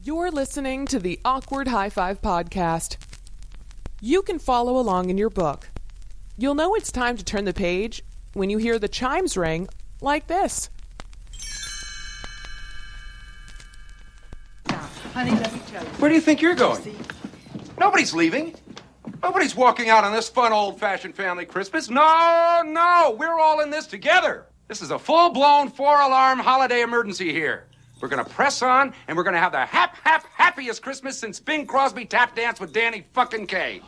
You're listening to the Awkward High Five podcast. You can follow along in your book. You'll know it's time to turn the page when you hear the chimes ring like this. Honey, let me tell you. Where do you think you're going? Nobody's leaving. Nobody's walking out on this fun, old-fashioned family Christmas. No, we're all in this together. This is a full-blown four-alarm holiday emergency here. We're gonna press on, and we're gonna have the happiest Christmas since Bing Crosby tap danced with Danny fucking Kaye.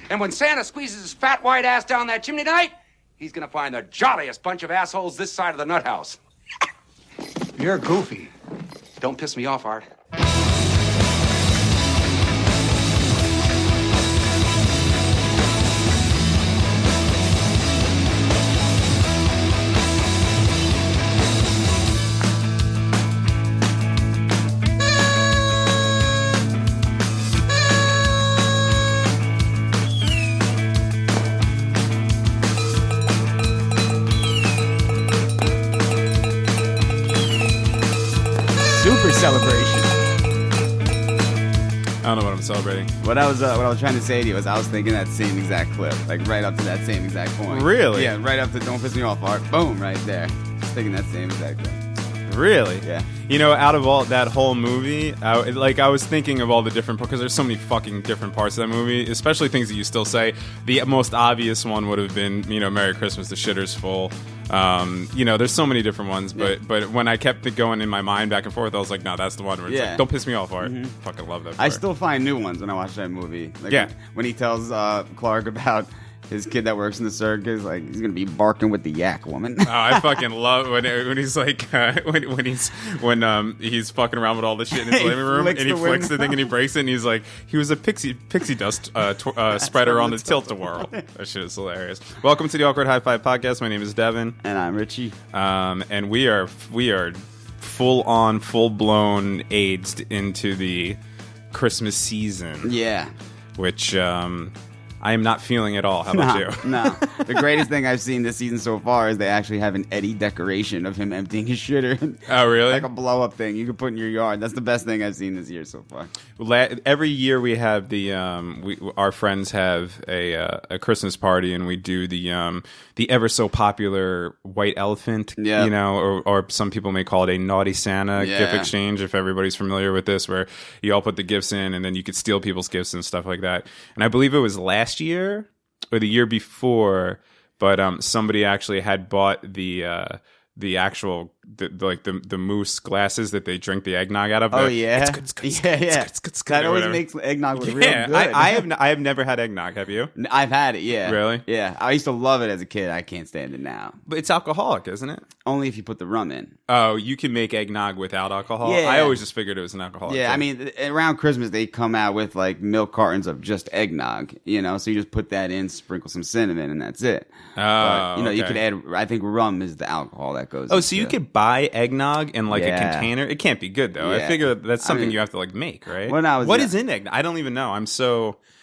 And when Santa squeezes his fat white ass down that chimney tonight, he's gonna find the jolliest bunch of assholes this side of the nut house. You're goofy. Don't piss me off, Art. Celebration. I don't know what I'm celebrating. What I was trying to say to you was I was thinking that same exact clip, like right up to that same exact point. Really? Yeah, right up to "Don't Piss Me Off" Art. Boom, right there. Just thinking that same exact thing. Really? Yeah. You know, out of all that whole movie, I was thinking of all the different, because there's so many fucking different parts of that movie, especially things that you still say. The most obvious one would have been, Merry Christmas, the shitter's full. There's so many different ones, but when I kept it going in my mind back and forth, I was like, no, that's the one where it's like, don't piss me off, Art. Mm-hmm. Fucking love that part. I still find new ones when I watch that movie. Like when he tells Clark about his kid that works in the circus, like he's gonna be barking with the yak woman. Oh, I fucking love when he's like when he's fucking around with all the shit in his living room and he flicks the thing and he breaks it and he's like, he was a pixie dust spreader on the tilt-a-whirl. That shit is hilarious. Welcome to the Awkward High Five podcast. My name is Devin and I'm Ritchie. And we are full blown aged into the Christmas season. Yeah, which I am not feeling at all. How about you? No. The greatest thing I've seen this season so far is they actually have an Eddie decoration of him emptying his shitter. Oh, really? Like a blow-up thing you can put in your yard. That's the best thing I've seen this year so far. Every year we have our friends have a Christmas party, and we do the ever so popular white elephant. Yeah. Or some people may call it a naughty Santa gift exchange. If everybody's familiar with this, where you all put the gifts in, and then you could steal people's gifts and stuff like that. And I believe it was last year or the year before, but somebody actually had bought the actual the moose glasses that they drink the eggnog out of. Oh yeah, yeah. That always makes eggnog look real good. I have never had eggnog. Have you? I've had it. Yeah. Really? Yeah. I used to love it as a kid. I can't stand it now. But it's alcoholic, isn't it? Only if you put the rum in. Oh, you can make eggnog without alcohol? Yeah. I always just figured it was an alcoholic. Yeah, thing. I mean, around Christmas they come out with like milk cartons of just eggnog. So you just put that in, sprinkle some cinnamon, and that's it. Oh, but, you could add. I think rum is the alcohol that goes. Oh, so you could buy eggnog in like a container. It can't be good though. Yeah. I figure that's something you have to like make, right? What is in eggnog? I don't even know.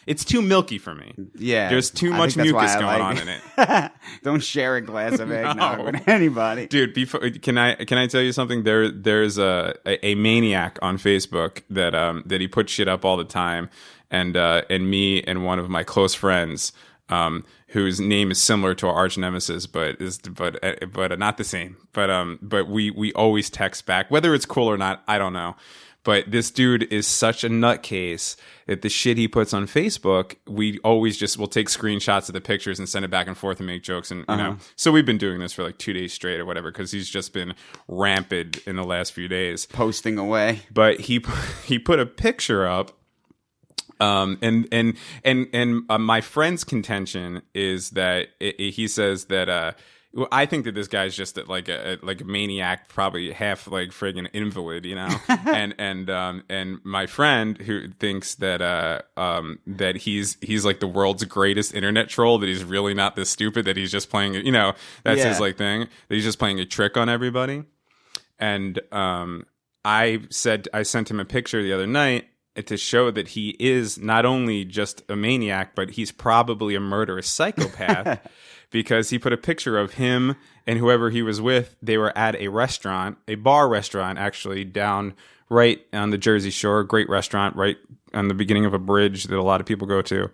It's too milky for me. Yeah, there's too much mucus going on in it. Don't share a glass of eggnog with anybody, dude. Can I tell you something? There's a maniac on Facebook that he puts shit up all the time, and me and one of my close friends, whose name is similar to our arch nemesis, but not the same. But we always text back, whether it's cool or not. I don't know. But this dude is such a nutcase that the shit he puts on Facebook, we always will take screenshots of the pictures and send it back and forth and make jokes. And, so we've been doing this for like 2 days straight or whatever, because he's just been rampant in the last few days. Posting away. But he put a picture up. My friend's contention is that he says that, well, I think that this guy's just like a maniac, probably half like friggin' invalid, and my friend who thinks that that he's like the world's greatest internet troll, that he's really not this stupid, that he's just playing, that's his like thing, that he's just playing a trick on everybody. And I sent him a picture the other night to show that he is not only just a maniac, but he's probably a murderous psychopath. because he put a picture of him and whoever he was with. They were at a restaurant, a bar restaurant, actually, down right on the Jersey Shore. Great restaurant, right on the beginning of a bridge that a lot of people go to.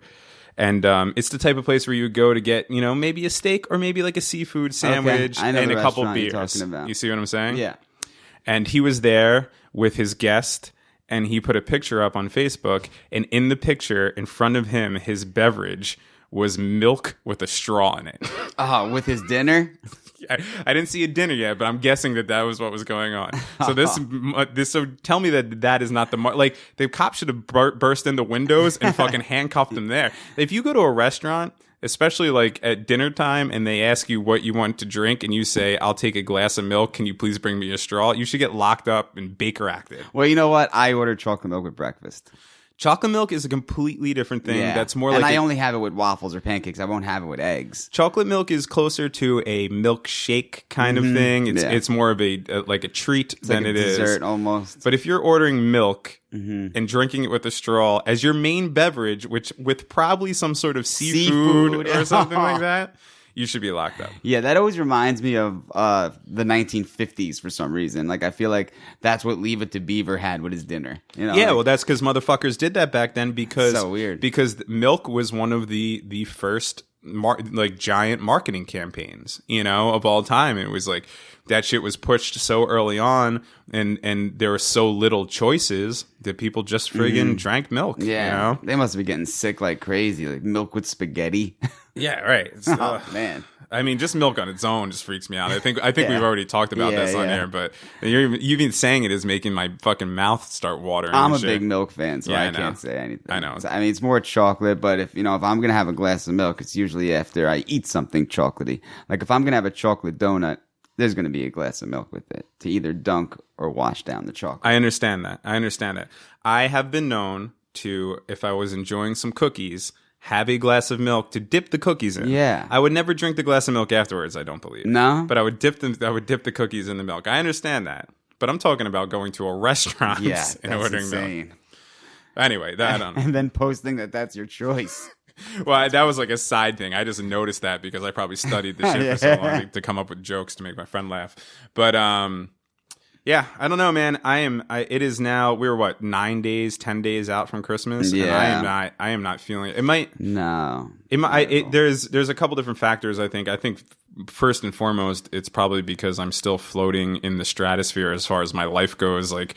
And it's the type of place where you go to get, you know, maybe a steak or maybe like a seafood sandwich and a couple beers. You see what I'm saying? Yeah. And he was there with his guest, and he put a picture up on Facebook, and in the picture, in front of him, his beverage was milk with a straw in it. Oh, with his dinner? I didn't see a dinner yet, but I'm guessing that was what was going on. So so tell me that is not the like the cops should have burst in the windows and fucking handcuffed him there. If you go to a restaurant, especially like at dinner time, and they ask you what you want to drink, and you say, "I'll take a glass of milk. Can you please bring me a straw?" You should get locked up and Baker acted. Well, you know what? I ordered chocolate milk with breakfast. Chocolate milk is a completely different thing. Yeah. That's more and like I only have it with waffles or pancakes. I won't have it with eggs. Chocolate milk is closer to a milkshake kind of thing. It's more of a like a treat than like it is dessert almost. But if you're ordering milk and drinking it with a straw as your main beverage, which with probably some sort of seafood or something like that, you should be locked up. Yeah, that always reminds me of the 1950s for some reason. Like, I feel like that's what Leave It to Beaver had with his dinner. You know, yeah, like, well, that's because motherfuckers did that back then because so weird. Because milk was one of the first like giant marketing campaigns, you know, of all time. It was like that shit was pushed so early on, and there were so little choices that people just friggin' drank milk. Yeah, you know? They must be getting sick like crazy, like milk with spaghetti. Yeah, right. Oh man. I mean, just milk on its own just freaks me out. I think we've already talked about this on air, but you even saying it is making my fucking mouth start watering. I'm a big milk fan, so I can't say anything. I know. I mean, it's more chocolate, but if I'm gonna have a glass of milk, it's usually after I eat something chocolatey. Like if I'm gonna have a chocolate donut, there's gonna be a glass of milk with it to either dunk or wash down the chocolate. I understand that. I have been known to, if I was enjoying some cookies, have a glass of milk to dip the cookies in. Yeah. I would never drink the glass of milk afterwards, I don't believe. No? But I would dip the cookies in the milk. I understand that. But I'm talking about going to a restaurant and ordering insane. milk. Anyway, I don't know. And then posting that's your choice. Well, that was like a side thing. I just noticed that because I probably studied the shit for so long to come up with jokes to make my friend laugh. But yeah, I don't know, man. It is now. We're 10 days out from Christmas. Yeah. And I am not feeling it. It might. No. There's a couple different factors. I think first and foremost, it's probably because I'm still floating in the stratosphere as far as my life goes. Like,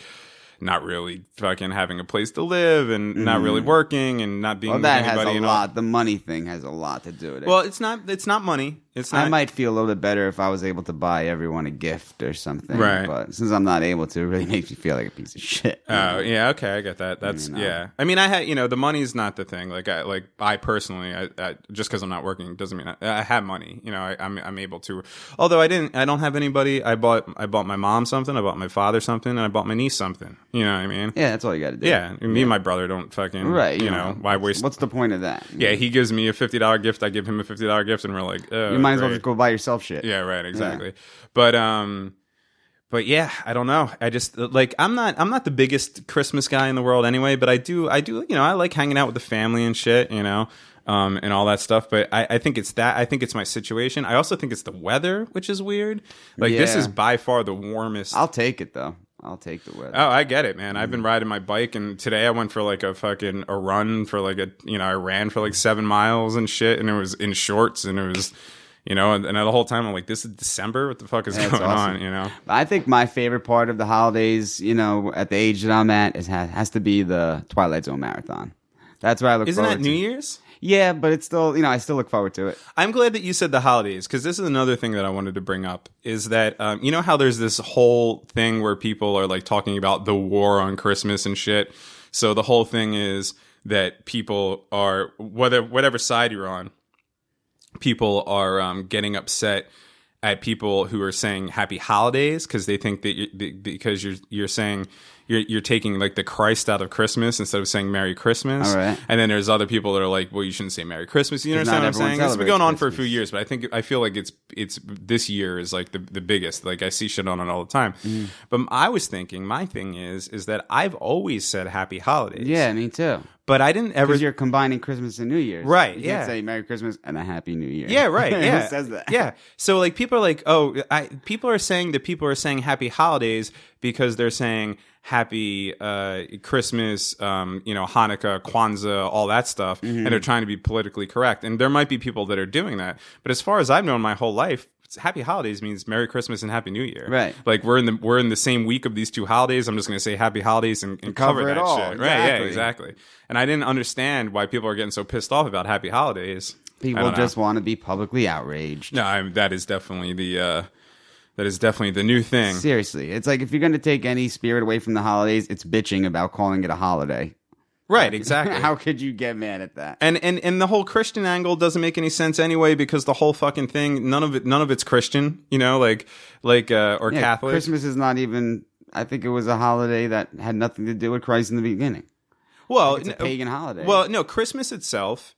not really fucking having a place to live and not really working and not being with anybody. That has a lot. The money thing has a lot to do with it. Well, it's not money. It's not. I might feel a little bit better if I was able to buy everyone a gift or something. Right. But since I'm not able to, it really makes me feel like a piece of shit. Oh, yeah, okay, I get that. That's yeah. I mean, I had the money's not the thing. I personally, I just because I'm not working doesn't mean I have money. You know, I'm able to. Although I don't have anybody. I bought my mom something. I bought my father something, and I bought my niece something. You know what I mean? Yeah, that's all you got to do. Yeah, me and my brother don't fucking right. You know, why waste? What's the point of that? Yeah, he gives me a $50 gift. I give him a $50 gift, and we're like, you might as well just go buy yourself shit. Yeah, right, exactly. Yeah. But yeah, I don't know. I just I'm not the biggest Christmas guy in the world anyway, but I do, I like hanging out with the family and shit, and all that stuff. But I think it's that. I think it's my situation. I also think it's the weather, which is weird. This is by far the warmest. I'll take it though. I'll take the weather. Oh, I get it, man. I've been riding my bike, and today I went for a run for I ran for 7 miles and shit, and it was in shorts, and it was. And the whole time I'm like, this is December? What the fuck is going on, I think my favorite part of the holidays, at the age that I'm at, has to be the Twilight Zone marathon. That's what I look forward to. Isn't that New Year's? Yeah, but it's still, I still look forward to it. I'm glad that you said the holidays, because this is another thing that I wanted to bring up, is that, you know how there's this whole thing where people are talking about the war on Christmas and shit? So the whole thing is that people are, whatever side you're on, people are getting upset at people who are saying happy holidays because they think that because you're saying you're taking the Christ out of Christmas instead of saying Merry Christmas. All right. And then there's other people that are like, well, you shouldn't say Merry Christmas. You understand what I'm saying? It's been going on for a few years, but I feel like it's this year is the biggest. I see shit on it all the time. But I was thinking, my thing is that I've always said happy holidays. Yeah, me too. But I didn't ever. Because you're combining Christmas and New Year's. Right, You yeah. can't say Merry Christmas and a Happy New Year. Yeah, right. Yeah. Who says that? Yeah. So like people are like, people are saying Happy Holidays because they're saying Happy Christmas, Hanukkah, Kwanzaa, all that stuff, and they're trying to be politically correct. And there might be people that are doing that. But as far as I've known my whole life, Happy Holidays means Merry Christmas and Happy New Year. Right. Like we're in the same week of these two holidays. I'm just going to say Happy Holidays and cover it that all. shit. Exactly. Right. Yeah. Exactly. And I didn't understand why people are getting so pissed off about Happy Holidays. People just want to be publicly outraged. No, that is definitely the new thing. Seriously, it's like if you're going to take any spirit away from the holidays, it's bitching about calling it a holiday. Right, exactly. How could you get mad at that? And the whole Christian angle doesn't make any sense anyway, because the whole fucking thing, none of it's Christian, or Catholic. Christmas is not even. I think it was a holiday that had nothing to do with Christ in the beginning. Well, it's a pagan holiday. Well, no, Christmas itself,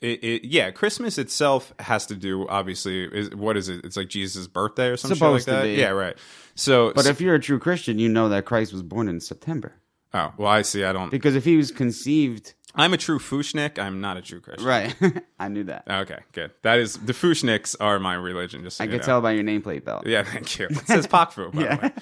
Christmas itself has to do, obviously, what is it? It's like Jesus' birthday or something like that? Be. Yeah, right. But if you're a true Christian, you know that Christ was born in September. Oh, well, I see. I don't. Because if he was conceived. I'm a true Fushnik. I'm not a true Christian. Right. I knew that. Okay, good. That is, the Fushniks are my religion, just so I you can know. tell by your nameplate belt. Yeah, thank you. It says Pakfu, by the way.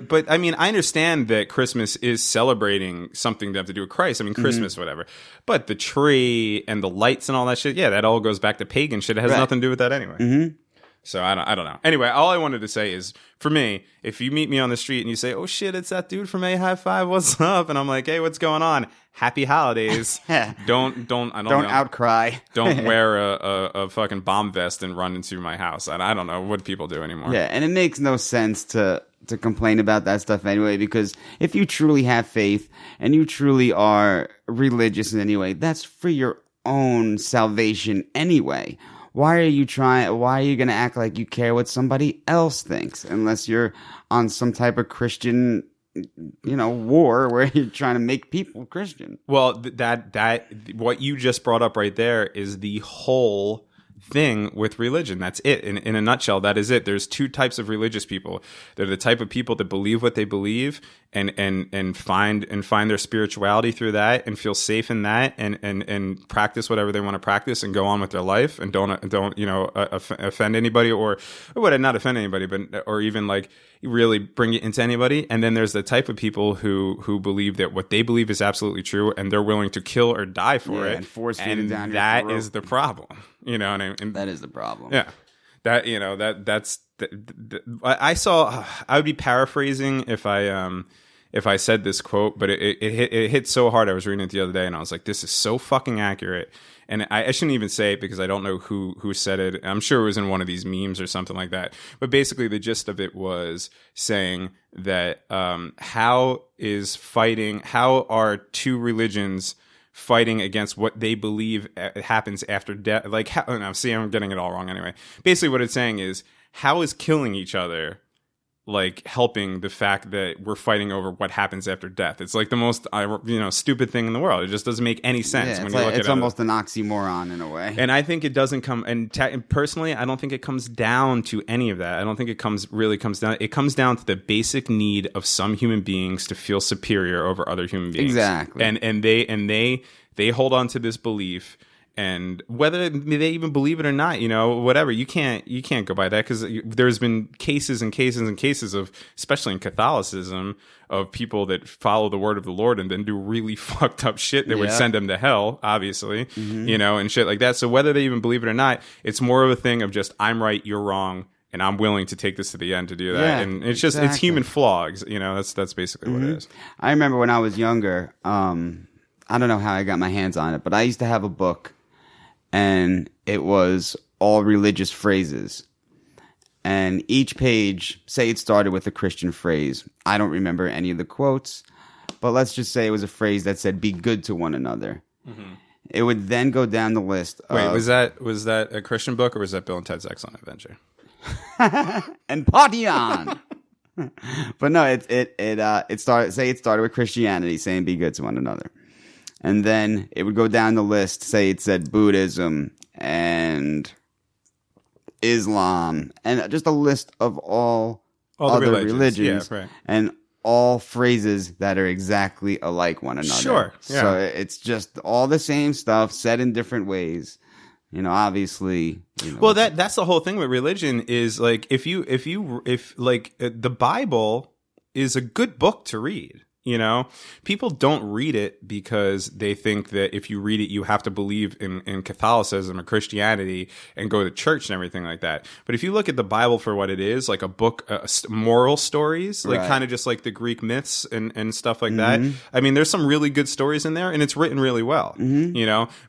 But I mean, I understand that Christmas is celebrating something to have to do with Christ. I mean, Christmas, whatever. But the tree and the lights and all that shit, that all goes back to pagan shit. It has nothing to do with that anyway. Mm-hmm. So I don't know. Anyway, all I wanted to say is, for me, if you meet me on the street and you say, "Oh shit, it's that dude from AHI5, what's up?" and I'm like, "Hey, what's going on? Happy holidays." Don't outcry. Don't wear a fucking bomb vest and run into my house. I don't know what people do anymore. Yeah, and it makes no sense to complain about that stuff anyway, because if you truly have faith and you truly are religious in any way, that's for your own salvation anyway. Why are you going to act like you care what somebody else thinks, unless you're on some type of Christian, war where you're trying to make people Christian? Well, that what you just brought up right there is the whole thing with religion. That's it. In a nutshell, that is it. There's two types of religious people. They're the type of people that believe what they believe and find their spirituality through that and feel safe in that and practice whatever they want to practice and go on with their life and don't offend anybody or not offend anybody, but or even like really bring it into anybody. And then there's the type of people who believe that what they believe is absolutely true and they're willing to kill or die for it. And force feed it down your that throat. is the problem. You know what I mean? That is the problem. Yeah. I would be paraphrasing if I said this quote, but it hit so hard. I was reading it the other day and I was like, this is so fucking accurate. And I shouldn't even say it because I don't know who said it. I'm sure it was in one of these memes or something like that. But basically the gist of it was saying that how are two religions fighting against what they believe happens after death? Like, I'm getting it all wrong anyway. Basically what it's saying is, how is killing each other like helping the fact that we're fighting over what happens after death? It's like the most stupid thing in the world. It just doesn't make any sense when you look at it. It's almost an oxymoron in a way. And I think it doesn't come. And personally, I don't think it comes down to any of that. I don't think it comes down. It comes down to the basic need of some human beings to feel superior over other human beings. Exactly. And they hold on to this belief. And whether they even believe it or not, whatever, you can't go by that, because there's been cases and cases and cases of, especially in Catholicism, of people that follow the word of the Lord and then do really fucked up shit that would send them to hell, obviously, and shit like that. So whether they even believe it or not, it's more of a thing of just, I'm right, you're wrong, and I'm willing to take this to the end to do that. Yeah, and it's just, it's human flaws, that's basically what it is. I remember when I was younger, I don't know how I got my hands on it, but I used to have a book. And it was all religious phrases. And each page, say it started with a Christian phrase. I don't remember any of the quotes, but let's just say it was a phrase that said, "Be good to one another." Mm-hmm. It would then go down the list. Wait, was that a Christian book, or was that Bill and Ted's Excellent Adventure? And party on. But no, it started with Christianity, saying, "Be good to one another." And then it would go down the list, say it said Buddhism and Islam, and just a list of all other religions. Yeah, right. And all phrases that are exactly alike one another. Sure. Yeah. So it's just all the same stuff said in different ways. Obviously. Well, that's the whole thing with religion is like if the Bible is a good book to read. People don't read it because they think that if you read it, you have to believe in Catholicism or Christianity and go to church and everything like that. But if you look at the Bible for what it is, like a book, moral stories, like kind of just like the Greek myths and stuff like that. I mean, there's some really good stories in there and it's written really well,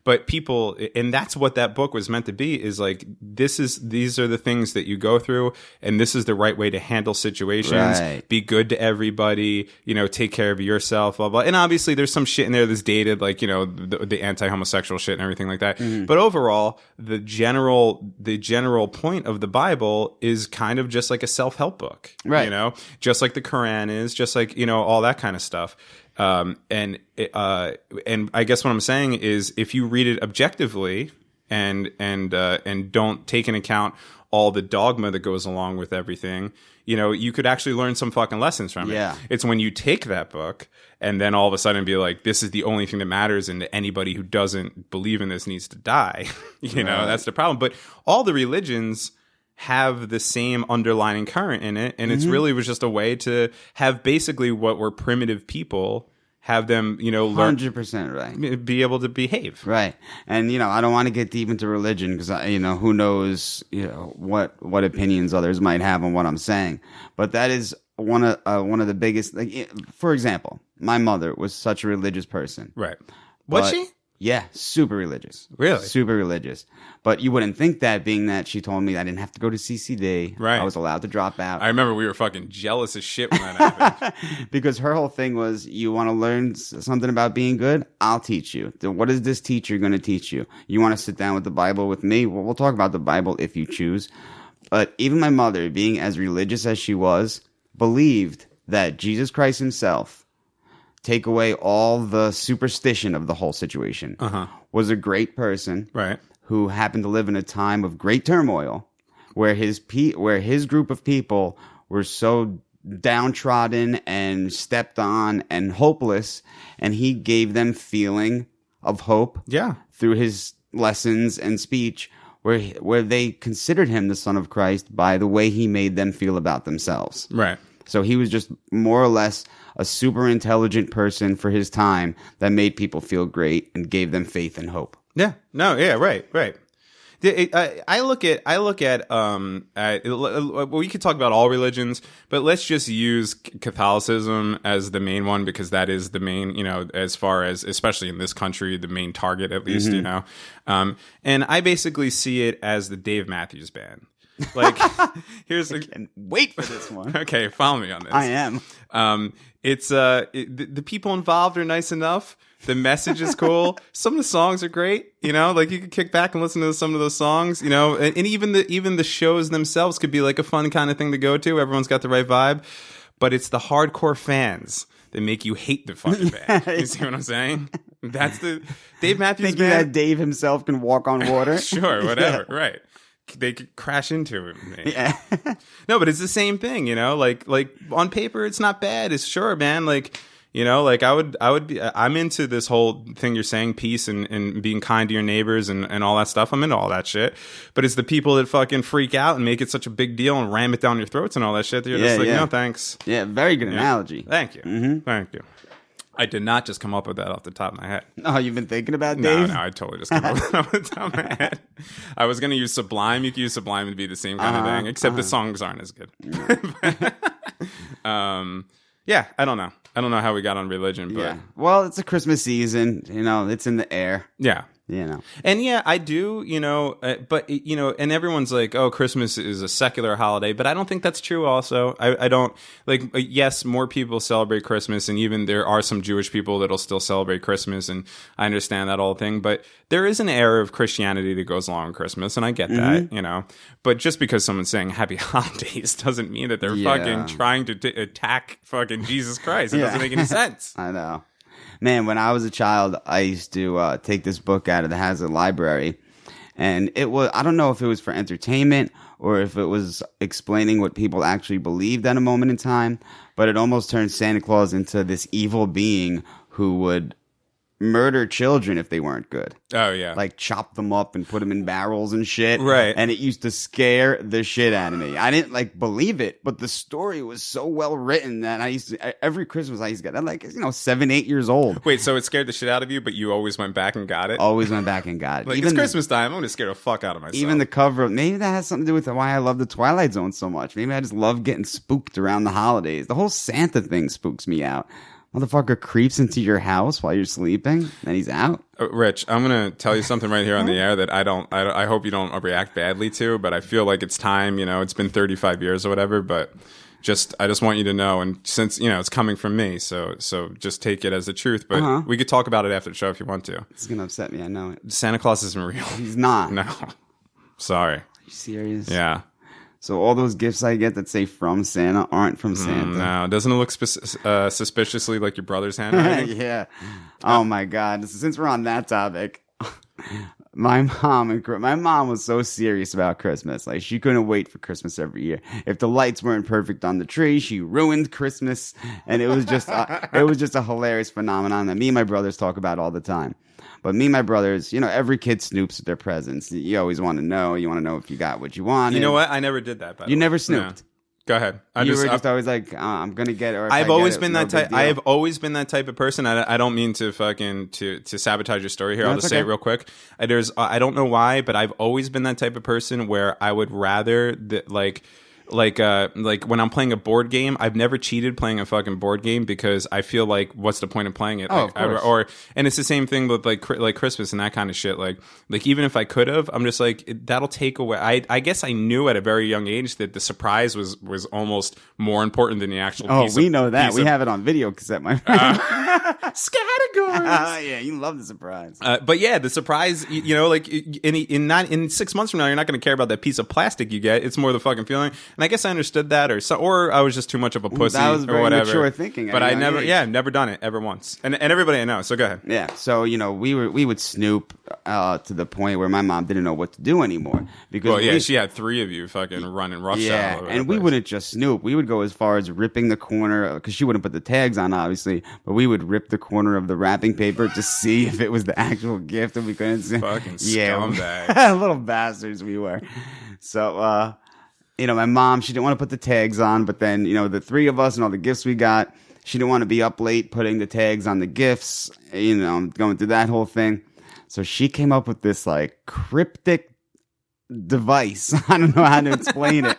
but people, and that's what that book was meant to be, is like, these are the things that you go through and this is the right way to handle situations, be good to everybody, take care of yourself, blah blah. And obviously there's some shit in there that's dated, like the anti-homosexual shit and everything like that. But overall, the general point of the Bible is kind of just like a self-help book, right? Just like the Quran is, just like all that kind of stuff. And I guess what I'm saying is, if you read it objectively and don't take into account all the dogma that goes along with everything, you could actually learn some fucking lessons from it. Yeah. It's when you take that book and then all of a sudden be like, this is the only thing that matters, and anybody who doesn't believe in this needs to die. That's the problem. But all the religions have the same underlying current in it, and it's really was just a way to have basically what were primitive people, have them, learn 100% right, be able to behave right. And I don't want to get deep into religion because who knows what opinions others might have on what I'm saying, but that is one of the biggest. Like, for example, my mother was such a religious person, right? Was she? Yeah, super religious. Really? Super religious. But you wouldn't think that, being that she told me I didn't have to go to CCD. Right. I was allowed to drop out. I remember we were fucking jealous as shit when that happened. Because her whole thing was, you want to learn something about being good? I'll teach you. What is this teacher going to teach you? You want to sit down with the Bible with me? Well, we'll talk about the Bible if you choose. But even my mother, being as religious as she was, believed that Jesus Christ himself, take away all the superstition of the whole situation, was a great person, right, who happened to live in a time of great turmoil, where his group of people were so downtrodden and stepped on and hopeless, and he gave them feeling of hope, through his lessons and speech, where they considered him the Son of Christ by the way he made them feel about themselves, right. So he was just more or less a super intelligent person for his time that made people feel great and gave them faith and hope. Yeah. No. Yeah. Right. I look at we could talk about all religions, but let's just use Catholicism as the main one, because that is the main, as far as, especially in this country, the main target, at least, and I basically see it as the Dave Matthews Band. Like, here's wait for this one. Okay, follow me on this. I am. It's the people involved are nice enough. The message is cool. Some of the songs are great. Like, you could kick back and listen to some of those songs. And even the shows themselves could be like a fun kind of thing to go to. Everyone's got the right vibe, but it's the hardcore fans that make you hate the fucking band. You see what I'm saying? That's the Dave Matthews Thinking Band. that Dave himself can walk on water. Sure, whatever. Yeah. Right. They could crash into it. Yeah. No, but it's the same thing, like on paper, it's not bad. It's sure, man. Like, I'm into this whole thing you're saying, peace and being kind to your neighbors and all that stuff. I'm into all that shit. But it's the people that fucking freak out and make it such a big deal and ram it down your throats and all that shit that you're just like, no, thanks. Yeah, very good analogy. Thank you. Mm-hmm. Thank you. I did not just come up with that off the top of my head. Oh, you've been thinking about Dave? No, I totally just came up with that off the top of my head. I was going to use Sublime. You could use Sublime to be the same kind of thing, except the songs aren't as good. Yeah, I don't know. I don't know how we got on religion, but... Yeah. Well, it's a Christmas season. It's in the air. Yeah. And yeah, I do, but, and everyone's like, oh, Christmas is a secular holiday, but I don't think that's true also. I don't, yes, more people celebrate Christmas, and even there are some Jewish people that'll still celebrate Christmas, and I understand that whole thing, but there is an era of Christianity that goes along with Christmas, and I get that, but just because someone's saying happy holidays doesn't mean that they're fucking trying to attack fucking Jesus Christ. It doesn't make any sense. I know. Man, when I was a child, I used to take this book out of the Hazard Library, and it was, I don't know if it was for entertainment or if it was explaining what people actually believed at a moment in time, but it almost turned Santa Claus into this evil being who would murder children if they weren't good. Oh, yeah. Like chop them up and put them in barrels and shit. Right. And it used to scare the shit out of me. I didn't like believe it, but the story was so well written that every Christmas I used to get, I'm like, 7, 8 years old. Wait, so it scared the shit out of you, but you always went back and got it? Always went back and got it. Like, even it's Christmas time. I'm going to scare the fuck out of myself. Even the cover, maybe that has something to do with why I love the Twilight Zone so much. Maybe I just love getting spooked around the holidays. The whole Santa thing spooks me out. Motherfucker creeps into your house while you're sleeping, and he's out. Rich, I'm gonna tell you something right here on the air that I hope you don't react badly to, but I feel like it's time. It's been 35 years or whatever, but I just want you to know, and since it's coming from me, so just take it as the truth. But we could talk about it after the show if you want to. It's gonna upset me. I know it. Santa Claus isn't real. He's not. No, sorry. Are you serious? Yeah. So all those gifts I get that say from Santa aren't from Santa. No, doesn't it look suspiciously like your brother's handwriting? Yeah. Oh my God. Since we're on that topic, my mom was so serious about Christmas. Like she couldn't wait for Christmas every year. If the lights weren't perfect on the tree, she ruined Christmas, and it was just a hilarious phenomenon that me and my brothers talk about all the time. But me and my brothers, every kid snoops at their presents. You always want to know. You want to know if you got what you wanted. You know what? I never did that. By the You way. never snooped. No. Go ahead. You were just always like, I'm gonna get it. Or if I've I always get it, been no that type. big deal. I have always been that type of person. I don't mean to fucking to sabotage your story here. No, I'll just say okay. it real quick. I don't know why, but I've always been that type of person where I would rather that like when I'm playing a board game, I've never cheated playing a fucking board game because I feel like what's the point of playing it? Oh, Like, of course. And it's the same thing with like Christmas and that kind of shit. Like even if I could have, I'm just like that'll take away. I guess I knew at a very young age that the surprise was almost more important than the actual. Oh, piece we of, know that. piece We of, have it on video cassette, my friend. Scattergories. Yeah, you love the surprise. But yeah, the surprise, like in 6 months from now, you're not going to care about that piece of plastic you get. It's more the fucking feeling. And I guess I understood that, or I was just too much of a pussy, That was very or whatever. mature thinking. But I never done it ever once. And everybody I know. So go ahead. Yeah, so we would snoop to the point where my mom didn't know what to do anymore because she had 3 of you fucking running roughshod. Yeah, all over and the we place. wouldn't just snoop. We would go as far as ripping the corner because she wouldn't put the tags on, obviously. But we would rip the corner of the wrapping paper to see if it was the actual gift, and we couldn't see. Fucking Yeah, scumbag. little bastards we were. So, my mom, she didn't want to put the tags on, but then, the 3 of us and all the gifts we got, she didn't want to be up late putting the tags on the gifts, going through that whole thing. So she came up with this like cryptic device. I don't know how to explain it.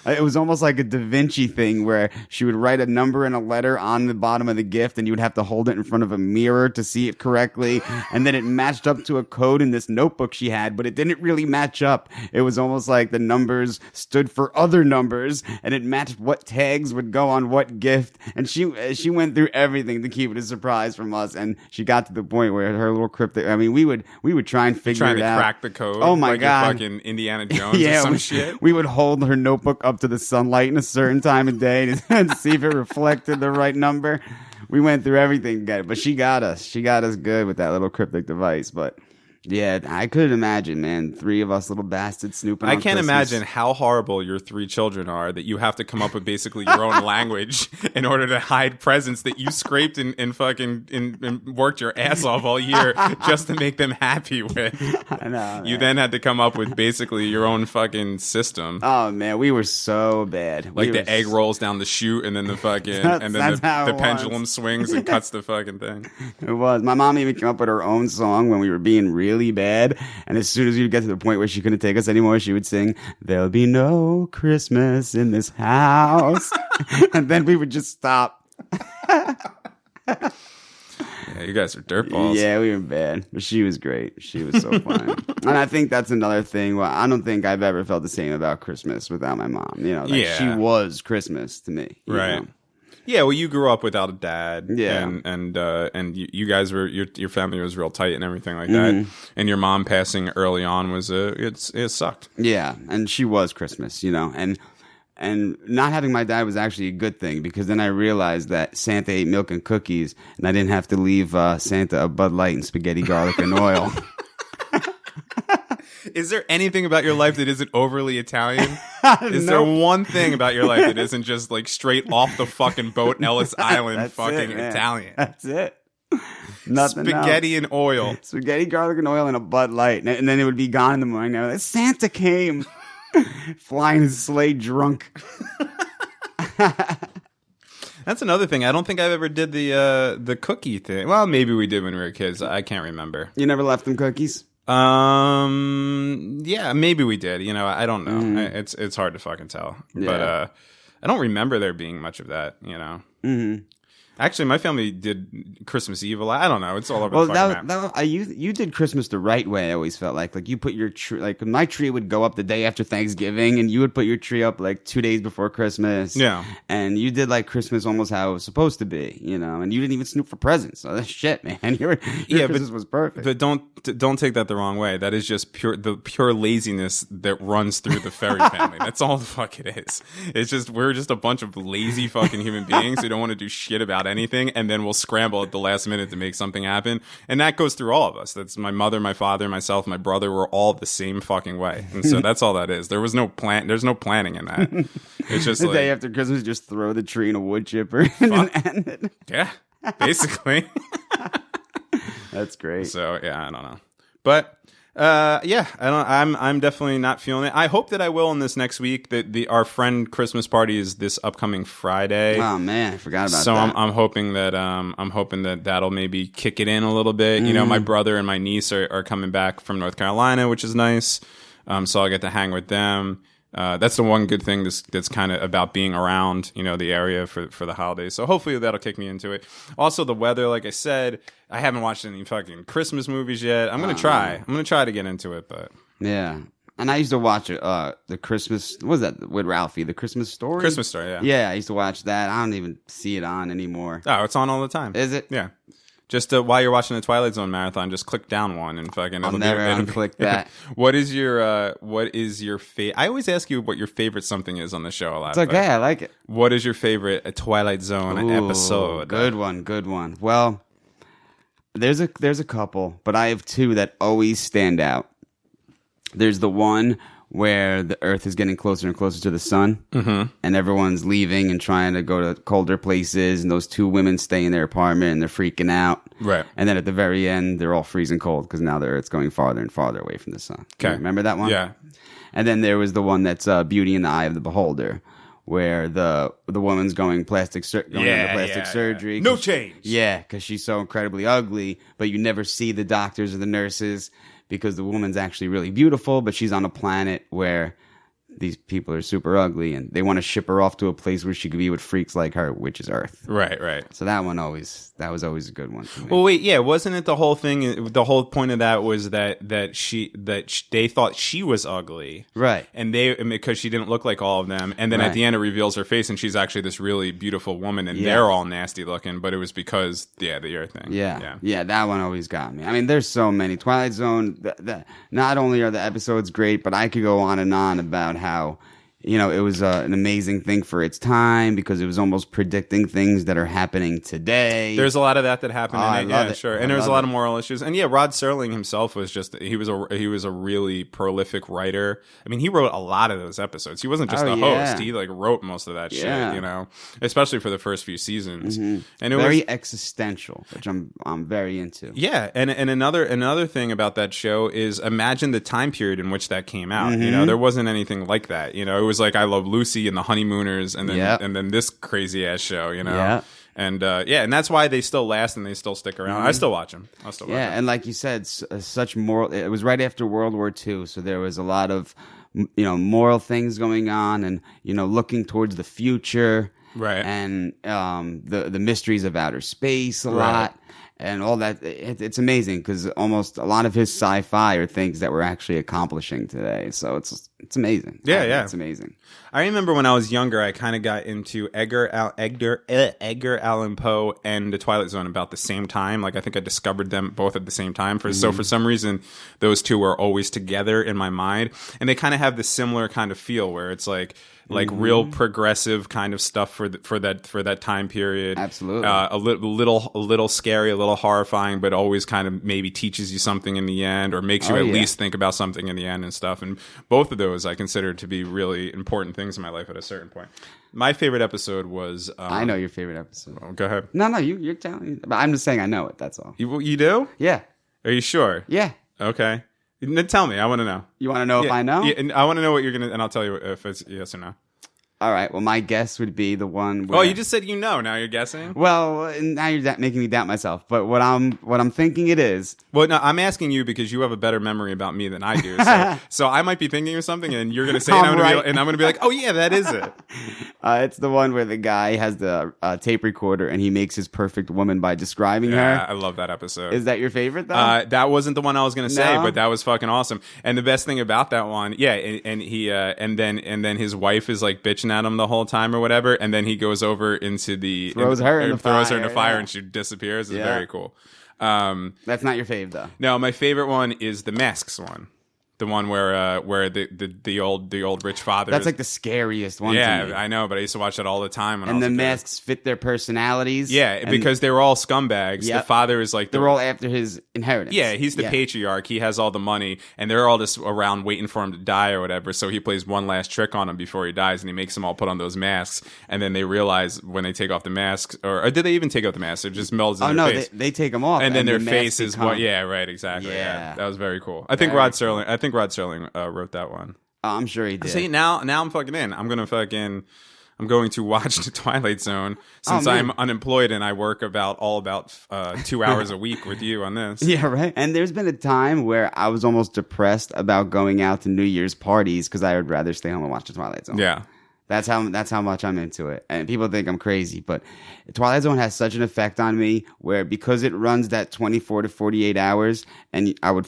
It was almost like a Da Vinci thing where she would write a number and a letter on the bottom of the gift, and you would have to hold it in front of a mirror to see it correctly. And then it matched up to a code in this notebook she had, but it didn't really match up. It was almost like the numbers stood for other numbers, and it matched what tags would go on what gift. And she went through everything to keep it a surprise from us. And she got to the point where her little cryptic. I mean, we would try and figure trying it to out. crack the code. Oh my like God. You're fucking Indiana Jones or some shit. We would hold her notebook up to the sunlight in a certain time of day to see if it reflected the right number. We went through everything to get it, but she got us. She got us good with that little cryptic device. But yeah, I couldn't imagine, man. 3 of us little bastards snooping. I on can't Christmas. imagine how horrible your 3 children are that you have to come up with basically your own language in order to hide presents that you scraped and fucking and worked your ass off all year just to make them happy with. I know. You Man. then had to come up with basically your own fucking system. Oh man, we were so bad. Like We the were egg rolls down the chute, and then the fucking, and then That's how the it pendulum was. swings and cuts the fucking thing. It was. My mom even came up with her own song when we were being really bad. And as soon as we'd get to the point where she couldn't take us anymore, she would sing, "There'll be no Christmas in this house." And then we would just stop. Yeah, you guys are dirtballs. Yeah, we were bad. But she was great. She was so fun. And I think that's another thing. Well, I don't think I've ever felt the same about Christmas without my mom. She was Christmas to me. you Right. know? Yeah, well, you grew up without a dad, Yeah. and you guys were your family was real tight and everything like that, and your mom passing early on was it sucked. Yeah, and she was Christmas, and not having my dad was actually a good thing because then I realized that Santa ate milk and cookies, and I didn't have to leave Santa a Bud Light and spaghetti, garlic, and oil. Is there anything about your life that isn't overly Italian? Is there one thing about your life that isn't just like straight off the fucking boat, Ellis Island, That's fucking it, man. Italian? That's it. Nothing Spaghetti else. and oil. Spaghetti, garlic, and oil, and a Bud Light. And then it would be gone in the morning. Now, Santa came. Flying his sleigh drunk. That's another thing. I don't think I've ever did the cookie thing. Well, maybe we did when we were kids. I can't remember. You never left them cookies? Yeah, maybe we did. You know, I don't know. It's hard to fucking tell. Yeah. But I don't remember there being much of that, you know. Mm-hmm. Actually, my family did Christmas Eve a lot. I don't know. It's all over the fucking map. You did Christmas the right way, I always felt like you put your tree, like my tree would go up the day after Thanksgiving, and you would put your tree up like 2 days before Christmas. Yeah. And you did like Christmas almost how it was supposed to be, you know, and you didn't even snoop for presents. So that's shit, man. Your Christmas was perfect. But don't take that the wrong way. That is just pure laziness that runs through the Ferry family. That's all the fuck it is. It's just, we're just a bunch of lazy fucking human beings who don't want to do shit about anything, and then we'll scramble at the last minute to make something happen. And that goes through all of us. That's my mother, my father, myself, my brother. We're all the same fucking way. And so that's all that is. There was no plan. There's no planning in that. It's just the like, day after Christmas, just throw the tree in a wood chipper and end it. Yeah, basically. That's great. So yeah, I don't know, but yeah, I'm definitely not feeling it. I hope that I will in this next week. That our friend Christmas party is this upcoming Friday. Oh man, I forgot about so that. I'm hoping that that'll maybe kick it in a little bit. You know, my brother and my niece are coming back from North Carolina, which is nice. So I'll get to hang with them. That's the one good thing that's kind of about being around, you know, the area for the holidays. So hopefully that'll kick me into it. Also, the weather, like I said, I haven't watched any fucking Christmas movies yet. I'm gonna try. I'm gonna try to get into it, but yeah. And I used to watch the Christmas. What was that with Ralphie? The Christmas Story. Christmas Story, yeah. Yeah, I used to watch that. I don't even see it on anymore. Oh, it's on all the time. Is it? Yeah. Just while you're watching the Twilight Zone marathon, just click down one and fucking. I'll never unclick that. What is your favorite? I always ask you what your favorite something is on the show a lot. It's okay. I like it. What is your favorite Twilight Zone episode? Good one. Well, there's a couple, but I have two that always stand out. There's the one where the Earth is getting closer and closer to the sun, and everyone's leaving and trying to go to colder places, and those two women stay in their apartment and they're freaking out. Right. And then at the very end, they're all freezing cold because now the Earth's going farther and farther away from the sun. Okay. Remember that one? Yeah. And then there was the one that's Beauty in the Eye of the Beholder, where the woman's going plastic surgery. No change. Yeah, because she's so incredibly ugly, but you never see the doctors or the nurses because the woman's actually really beautiful, but she's on a planet where these people are super ugly, and they want to ship her off to a place where she could be with freaks like her, which is Earth. Right. So that was always a good one for me. Well, wait, yeah, wasn't it the whole thing? The whole point of that was that they thought she was ugly, right? And because she didn't look like all of them, and then at the end it reveals her face, and she's actually this really beautiful woman, and they're all nasty looking, but it was because the Earth thing. Yeah, that one always got me. I mean, there's so many. Twilight Zone. Not only are the episodes great, but I could go on and on about how, you know, it was an amazing thing for its time because it was almost predicting things that are happening today. There's a lot of that happened in it. Yeah, sure. And there was a lot of it. moral issues. And yeah, Rod Serling himself was he was a really prolific writer. I mean, he wrote a lot of those episodes. He wasn't just the host. He like wrote most of that shit, you know, especially for the first few seasons. And it very was existential, which I'm very into. Yeah, and another thing about that show is imagine the time period in which that came out. You know, there wasn't anything like that. You know, it was like I Love Lucy and the Honeymooners, and then this crazy ass show. You know, and and that's why they still last and they still stick around. I still watch them. And like you said, such moral. It was right after World War II, so there was a lot of moral things going on, and looking towards the future, right? And the mysteries of outer space a lot. And all that, it's amazing because almost a lot of his sci-fi are things that we're actually accomplishing today. So it's amazing. Yeah. It's amazing. I remember when I was younger, I kind of got into Edgar Allan Poe and The Twilight Zone about the same time. Like I think I discovered them both at the same time. So for some reason, those two were always together in my mind, and they kind of have this similar kind of feel where it's like like real progressive kind of stuff for that time period. Absolutely. A little scary, a little horrifying, but always kind of maybe teaches you something in the end, or makes you at least think about something in the end and stuff. And both of those I consider to be really important things in my life at a certain point. My favorite episode was... I know your favorite episode. Oh, go ahead. No, you're telling me. But I'm just saying I know it, that's all. You do? Yeah. Are you sure? Yeah. Okay. Then tell me. I want to know. You want to know if I know? Yeah, and I want to know what you're going to... And I'll tell you if it's yes or no. All right. Well, my guess would be the one where... Oh, you just said you know. Now you're guessing? Well, now you're making me doubt myself. But what I'm thinking it is... Well, no, I'm asking you because you have a better memory about me than I do. So I might be thinking of something, and you're going to say it, and I'm going to be like, oh, yeah, that is it. It's the one where the guy has the tape recorder, and he makes his perfect woman by describing her. I love that episode. Is that your favorite, though? That wasn't the one I was going to say, No? but that was fucking awesome. And the best thing about that one, and then his wife is like bitching at him the whole time or whatever, and then he goes over into the... throws her in the fire, and she disappears. It's Yeah. very cool. That's not your fave, though. No, my favorite one is the Masks one. The one where the old rich father. That's like the scariest one. Yeah, to me. I know, but I used to watch that all the time. When I And was the a kid. masks fit their personalities. Yeah, because they were all scumbags. Yep. The father is like They're all after his inheritance. Yeah, he's the patriarch. He has all the money, and they're all just around waiting for him to die or whatever. So he plays one last trick on him before he dies, and he makes them all put on those masks. And then they realize when they take off the masks, or did they even take off the masks? It just melds in their face. They take them off, and then their the face is become... what? Yeah, right, exactly. Yeah. That was very cool. I think Rod Serling wrote that one. Oh, I'm sure he did. See, now I'm fucking in. I'm going to watch the Twilight Zone since I'm unemployed and I work about 2 hours a week with you on this. Yeah, right. And there's been a time where I was almost depressed about going out to New Year's parties because I would rather stay home and watch the Twilight Zone. Yeah. That's how much I'm into it. And people think I'm crazy, but Twilight Zone has such an effect on me where because it runs that 24 to 48 hours and I would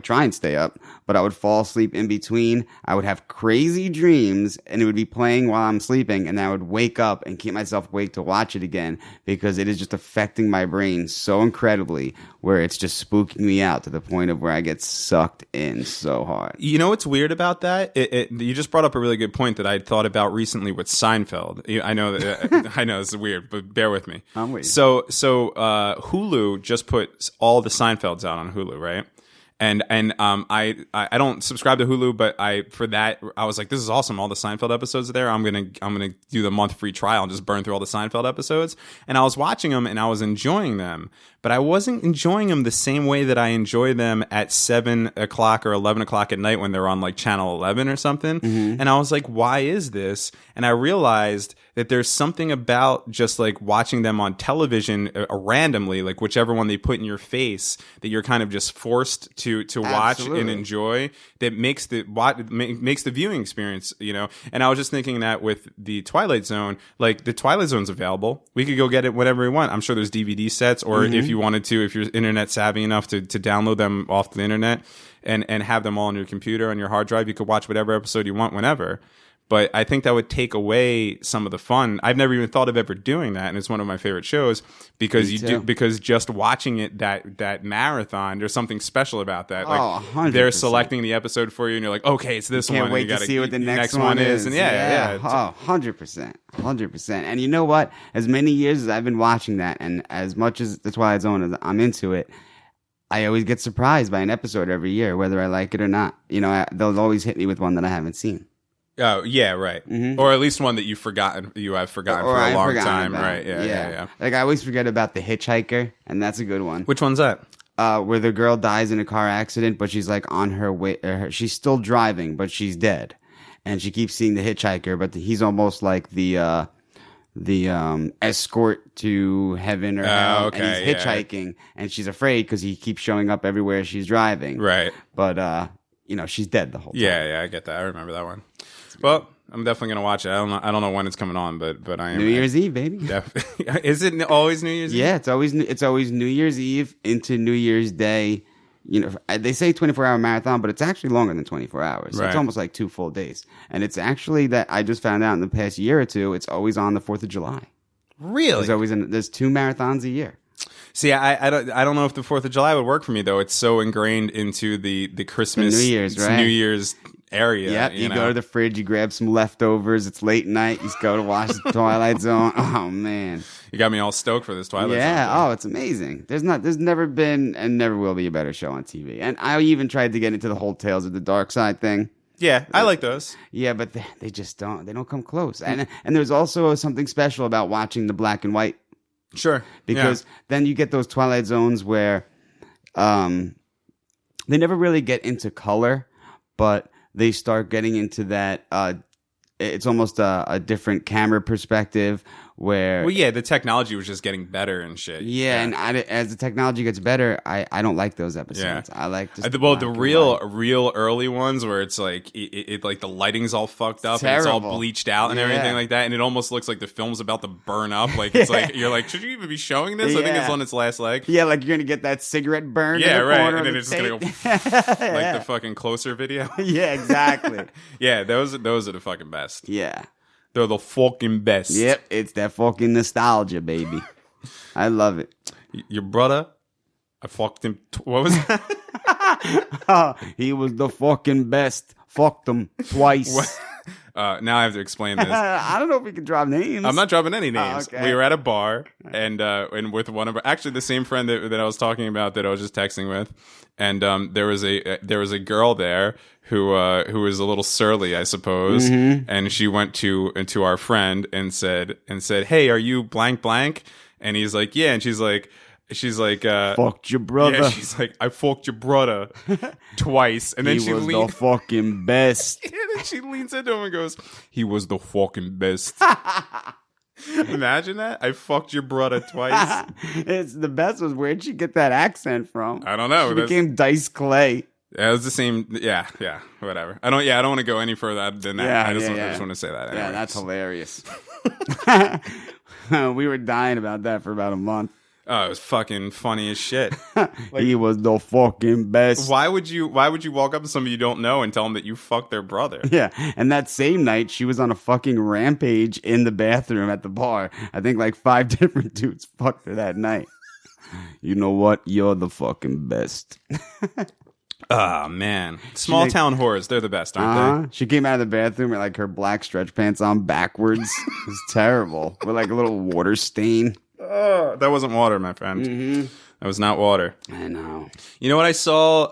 try and stay up, but I would fall asleep in between. I would have crazy dreams and it would be playing while I'm sleeping and I would wake up and keep myself awake to watch it again because it is just affecting my brain so incredibly where it's just spooking me out to the point of where I get sucked in so hard. You know what's weird about that? You just brought up a really good point that I'd thought about recently with Seinfeld. I know this is weird, but bear with me. I'm waiting. So Hulu just put all the Seinfelds out on Hulu, right? And I don't subscribe to Hulu, but I was like, this is awesome. All the Seinfeld episodes are there. I'm gonna do the month free trial and just burn through all the Seinfeld episodes. And I was watching them and I was enjoying them, but I wasn't enjoying them the same way that I enjoy them at 7 o'clock or 11 o'clock at night when they're on like channel 11 or something. Mm-hmm. And I was like, why is this? And I realized that there's something about just like watching them on television randomly, like whichever one they put in your face, that you're kind of just forced to watch and enjoy, that makes the viewing experience, you know. And I was just thinking that with the Twilight Zone, like the Twilight Zone's available, we could go get it whenever we want. I'm sure there's DVD sets, or if you wanted to, if you're internet savvy enough to download them off the internet and have them all on your computer, on your hard drive, you could watch whatever episode you want whenever. But I think that would take away some of the fun. I've never even thought of ever doing that, and it's one of my favorite shows because because just watching it that marathon, there's something special about that. Like 100%. They're selecting the episode for you, and you're like, okay, it's this one. Can't wait and you to see what the next one is. And yeah. 100%. And you know what? As many years as I've been watching that, and as much as the Twilight Zone is, I'm into it. I always get surprised by an episode every year, whether I like it or not. You know, they'll always hit me with one that I haven't seen. Oh yeah, right. Mm-hmm. Or at least one that you have forgotten for a long time, right? Yeah. Like I always forget about The Hitchhiker, and that's a good one. Which one's that? Where the girl dies in a car accident, but she's like on her way. She's still driving, but she's dead, and she keeps seeing the hitchhiker, but he's almost like the escort to heaven or hell, okay, and he's hitchhiking, and she's afraid because he keeps showing up everywhere she's driving. Right. But she's dead the whole time. Yeah, I get that. I remember that one. Well, I'm definitely gonna watch it. I don't know when it's coming on, but I am. New Year's Eve, baby. Is it always New Year's Eve? Yeah, it's always New Year's Eve into New Year's Day. You know, they say 24-hour marathon, but it's actually longer than 24 hours. So right. It's almost like 2 full days. And it's actually that I just found out in the past year or two, it's always on the 4th of July. Really? There's 2 marathons a year. See, I don't know if the 4th of July would work for me though. It's so ingrained into the Christmas, New Year's, right? New Year's area. Yep, you know? go to the fridge, you grab some leftovers. It's late night. You just go to watch the Twilight Zone. Oh man, You got me all stoked for this Twilight Zone. yeah. thing. Oh, it's amazing. There's never been and never will be a better show on TV. And I even tried to get into the whole Tales of the Dark Side thing. Yeah, I like those. Yeah, but they just don't. They don't come close. And there's also something special about watching the black and white. Sure. Because then you get those Twilight Zones where they never really get into color, but they start getting into that. It's almost a different camera perspective where. Well, yeah, the technology was just getting better and shit. Yeah, and as the technology gets better, I don't like those episodes. Yeah. I like just The black and white. real early ones where it's like it like the lighting's all fucked up and it's all Terrible. bleached out and Yeah. everything like that, and it almost looks like the film's about to burn up. Like it's like you're like, should you even be showing this? I think it's Yeah. on its last leg. Yeah, like you're gonna get that cigarette burn. Yeah, in the right. corner And of then the it's just gonna tape. go like the fucking Closer video. Yeah, exactly. Yeah, those are the fucking best. Yeah. They're the fucking best. Yep, it's that fucking nostalgia, baby. I love it. Your brother, I fucked him. What was that? He was the fucking best. Fucked him twice. Now I have to explain this. I don't know if we can drop names. I'm not dropping any names. okay. We were at a bar and with one of our, actually the same friend that I was talking about that I was just texting with, and there was a girl there who was a little surly, I suppose, and she went to our friend and said, "Hey, are you blank blank?" And he's like, "Yeah," and she's like. Fucked your brother. Yeah, she's like, I fucked your brother twice, and then He she was the leans. fucking best. And then she leans into him and goes, "He was the fucking best." Imagine that. I fucked your brother twice. It's the best was where'd she get that accent from? I don't know. She That's- became Dice Clay. Yeah, it was the same. Yeah, whatever. I don't want to go any further than that. Yeah, I just yeah. want to say that. Yeah, Anyways. that's hilarious. We were dying about that for about a month. Oh, it was fucking funny as shit. He was the fucking best. Why would you walk up to somebody you don't know and tell them that you fucked their brother? Yeah, and that same night, she was on a fucking rampage in the bathroom at the bar. I think like 5 different dudes fucked her that night. You know what? You're the fucking best. Oh, man. Small town whores, they're the best, aren't She came out of the bathroom with like her black stretch pants on backwards. It was terrible. With like a little water stain. they? That wasn't water, my friend. That was not water. I know. You know what I saw?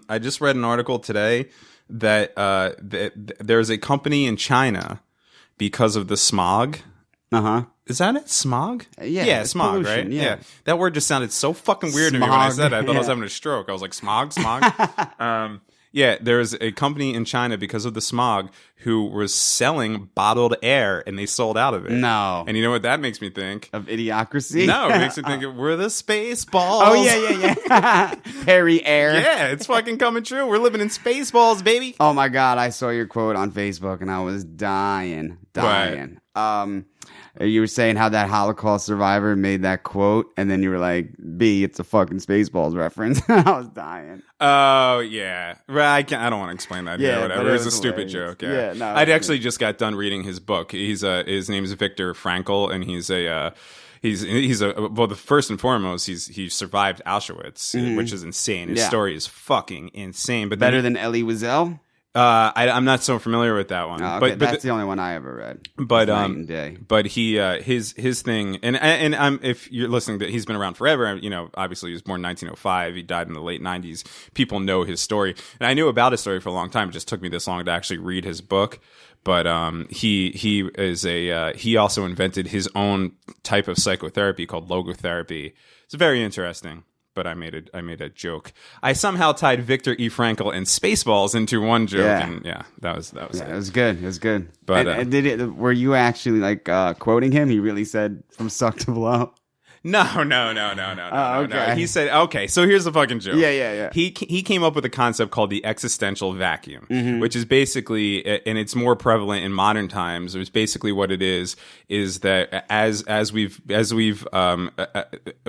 I just read an article today that there's a company in China because of the smog. Uh-huh. Is that it? Smog? Yeah, it's smog, pollution, right? yeah. That word just sounded so fucking weird to me when I Smog, said it. I thought I was yeah. having a stroke. I was like, smog? Yeah, there's a company in China because of the smog who was selling bottled air, and they sold out of it. No. And you know what that makes me think? Of idiocracy? No, it makes me think of, we're the space balls. Oh, yeah. Perry Air. Yeah, it's fucking coming true. We're living in space balls, baby. Oh my God, I saw your quote on Facebook and I was dying. You were saying how that Holocaust survivor made that quote, and then you were like, "B, it's a fucking Spaceballs reference." I was dying. Oh yeah, right. I don't want to explain that. Yeah, Whatever. but it it was a was stupid hilarious. joke. Yeah, Yeah, no, I'd it's actually just got done reading his book. His name is Viktor Frankl, and he's well, first and foremost, he survived Auschwitz, which is insane. His Yeah. story is fucking insane. But then Better than Elie Wiesel? I'm not so familiar with that one. Oh, okay. But That's the only one I ever read. But Night and Day. but he his thing, and if you're listening, that he's been around forever. You know, obviously he was born in 1905. He died in the late 90s. People know his story, and I knew about his story for a long time. It just took me this long to actually read his book. But he also invented his own type of psychotherapy called logotherapy. It's very interesting. But I made a joke. I somehow tied Viktor E. Frankl and Spaceballs into one joke, Yeah. and that was Yeah, it. it was good. It was good. But, and were you actually like quoting him? He really said from suck to blow. No. okay. He said, okay, so here's the fucking joke. Yeah. He came up with a concept called the existential vacuum, Mm-hmm. which is basically, and it's more prevalent in modern times. It's basically what it is that as we've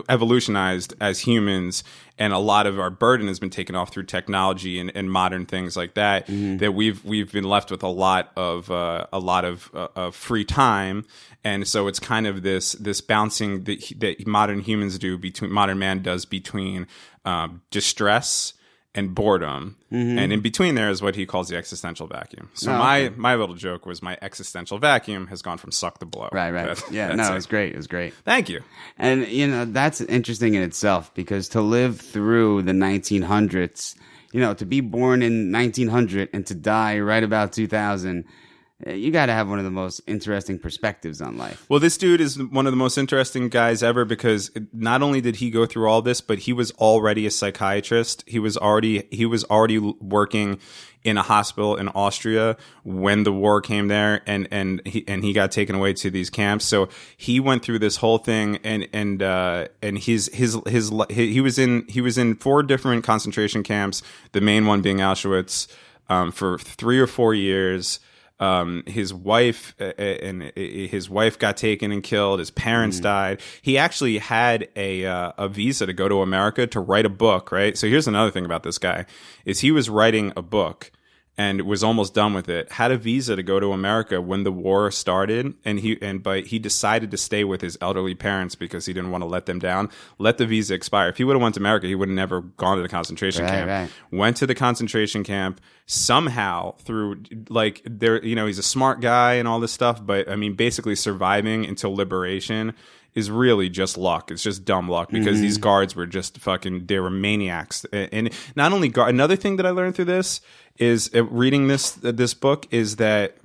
evolutionized as humans, and a lot of our burden has been taken off through technology and modern things like that, Mm-hmm. that we've been left with a lot of free time. And so it's kind of this bouncing that modern humans do modern man does between distress and boredom. And in between there is what he calls the existential vacuum. So my little joke was my existential vacuum has gone from suck to blow. Right. It was great. It was great. Thank you. And, that's interesting in itself, because to live through the 1900s, to be born in 1900 and to die right about 2000, you got to have one of the most interesting perspectives on life. Well, this dude is one of the most interesting guys ever, because not only did he go through all this, but he was already a psychiatrist. He was already working in a hospital in Austria when the war came there, and he got taken away to these camps. So he went through this whole thing, and he was in 4 different concentration camps, the main one being Auschwitz, for 3 or 4 years. His wife got taken and killed. His parents died. He actually had a visa to go to America to write a book, right? So here's another thing about this guy, is he was writing a book and was almost done with it, had a visa to go to America when the war started, but he decided to stay with his elderly parents because he didn't want to let them down, let the visa expire. If he would have went to America, he would have never gone to the concentration camp. Right. Went to the concentration camp somehow through, he's a smart guy and all this stuff, but I mean, basically surviving until liberation is really just luck. It's just dumb luck, because these guards were just they were maniacs. And not only another thing that I learned through this is reading this book is that,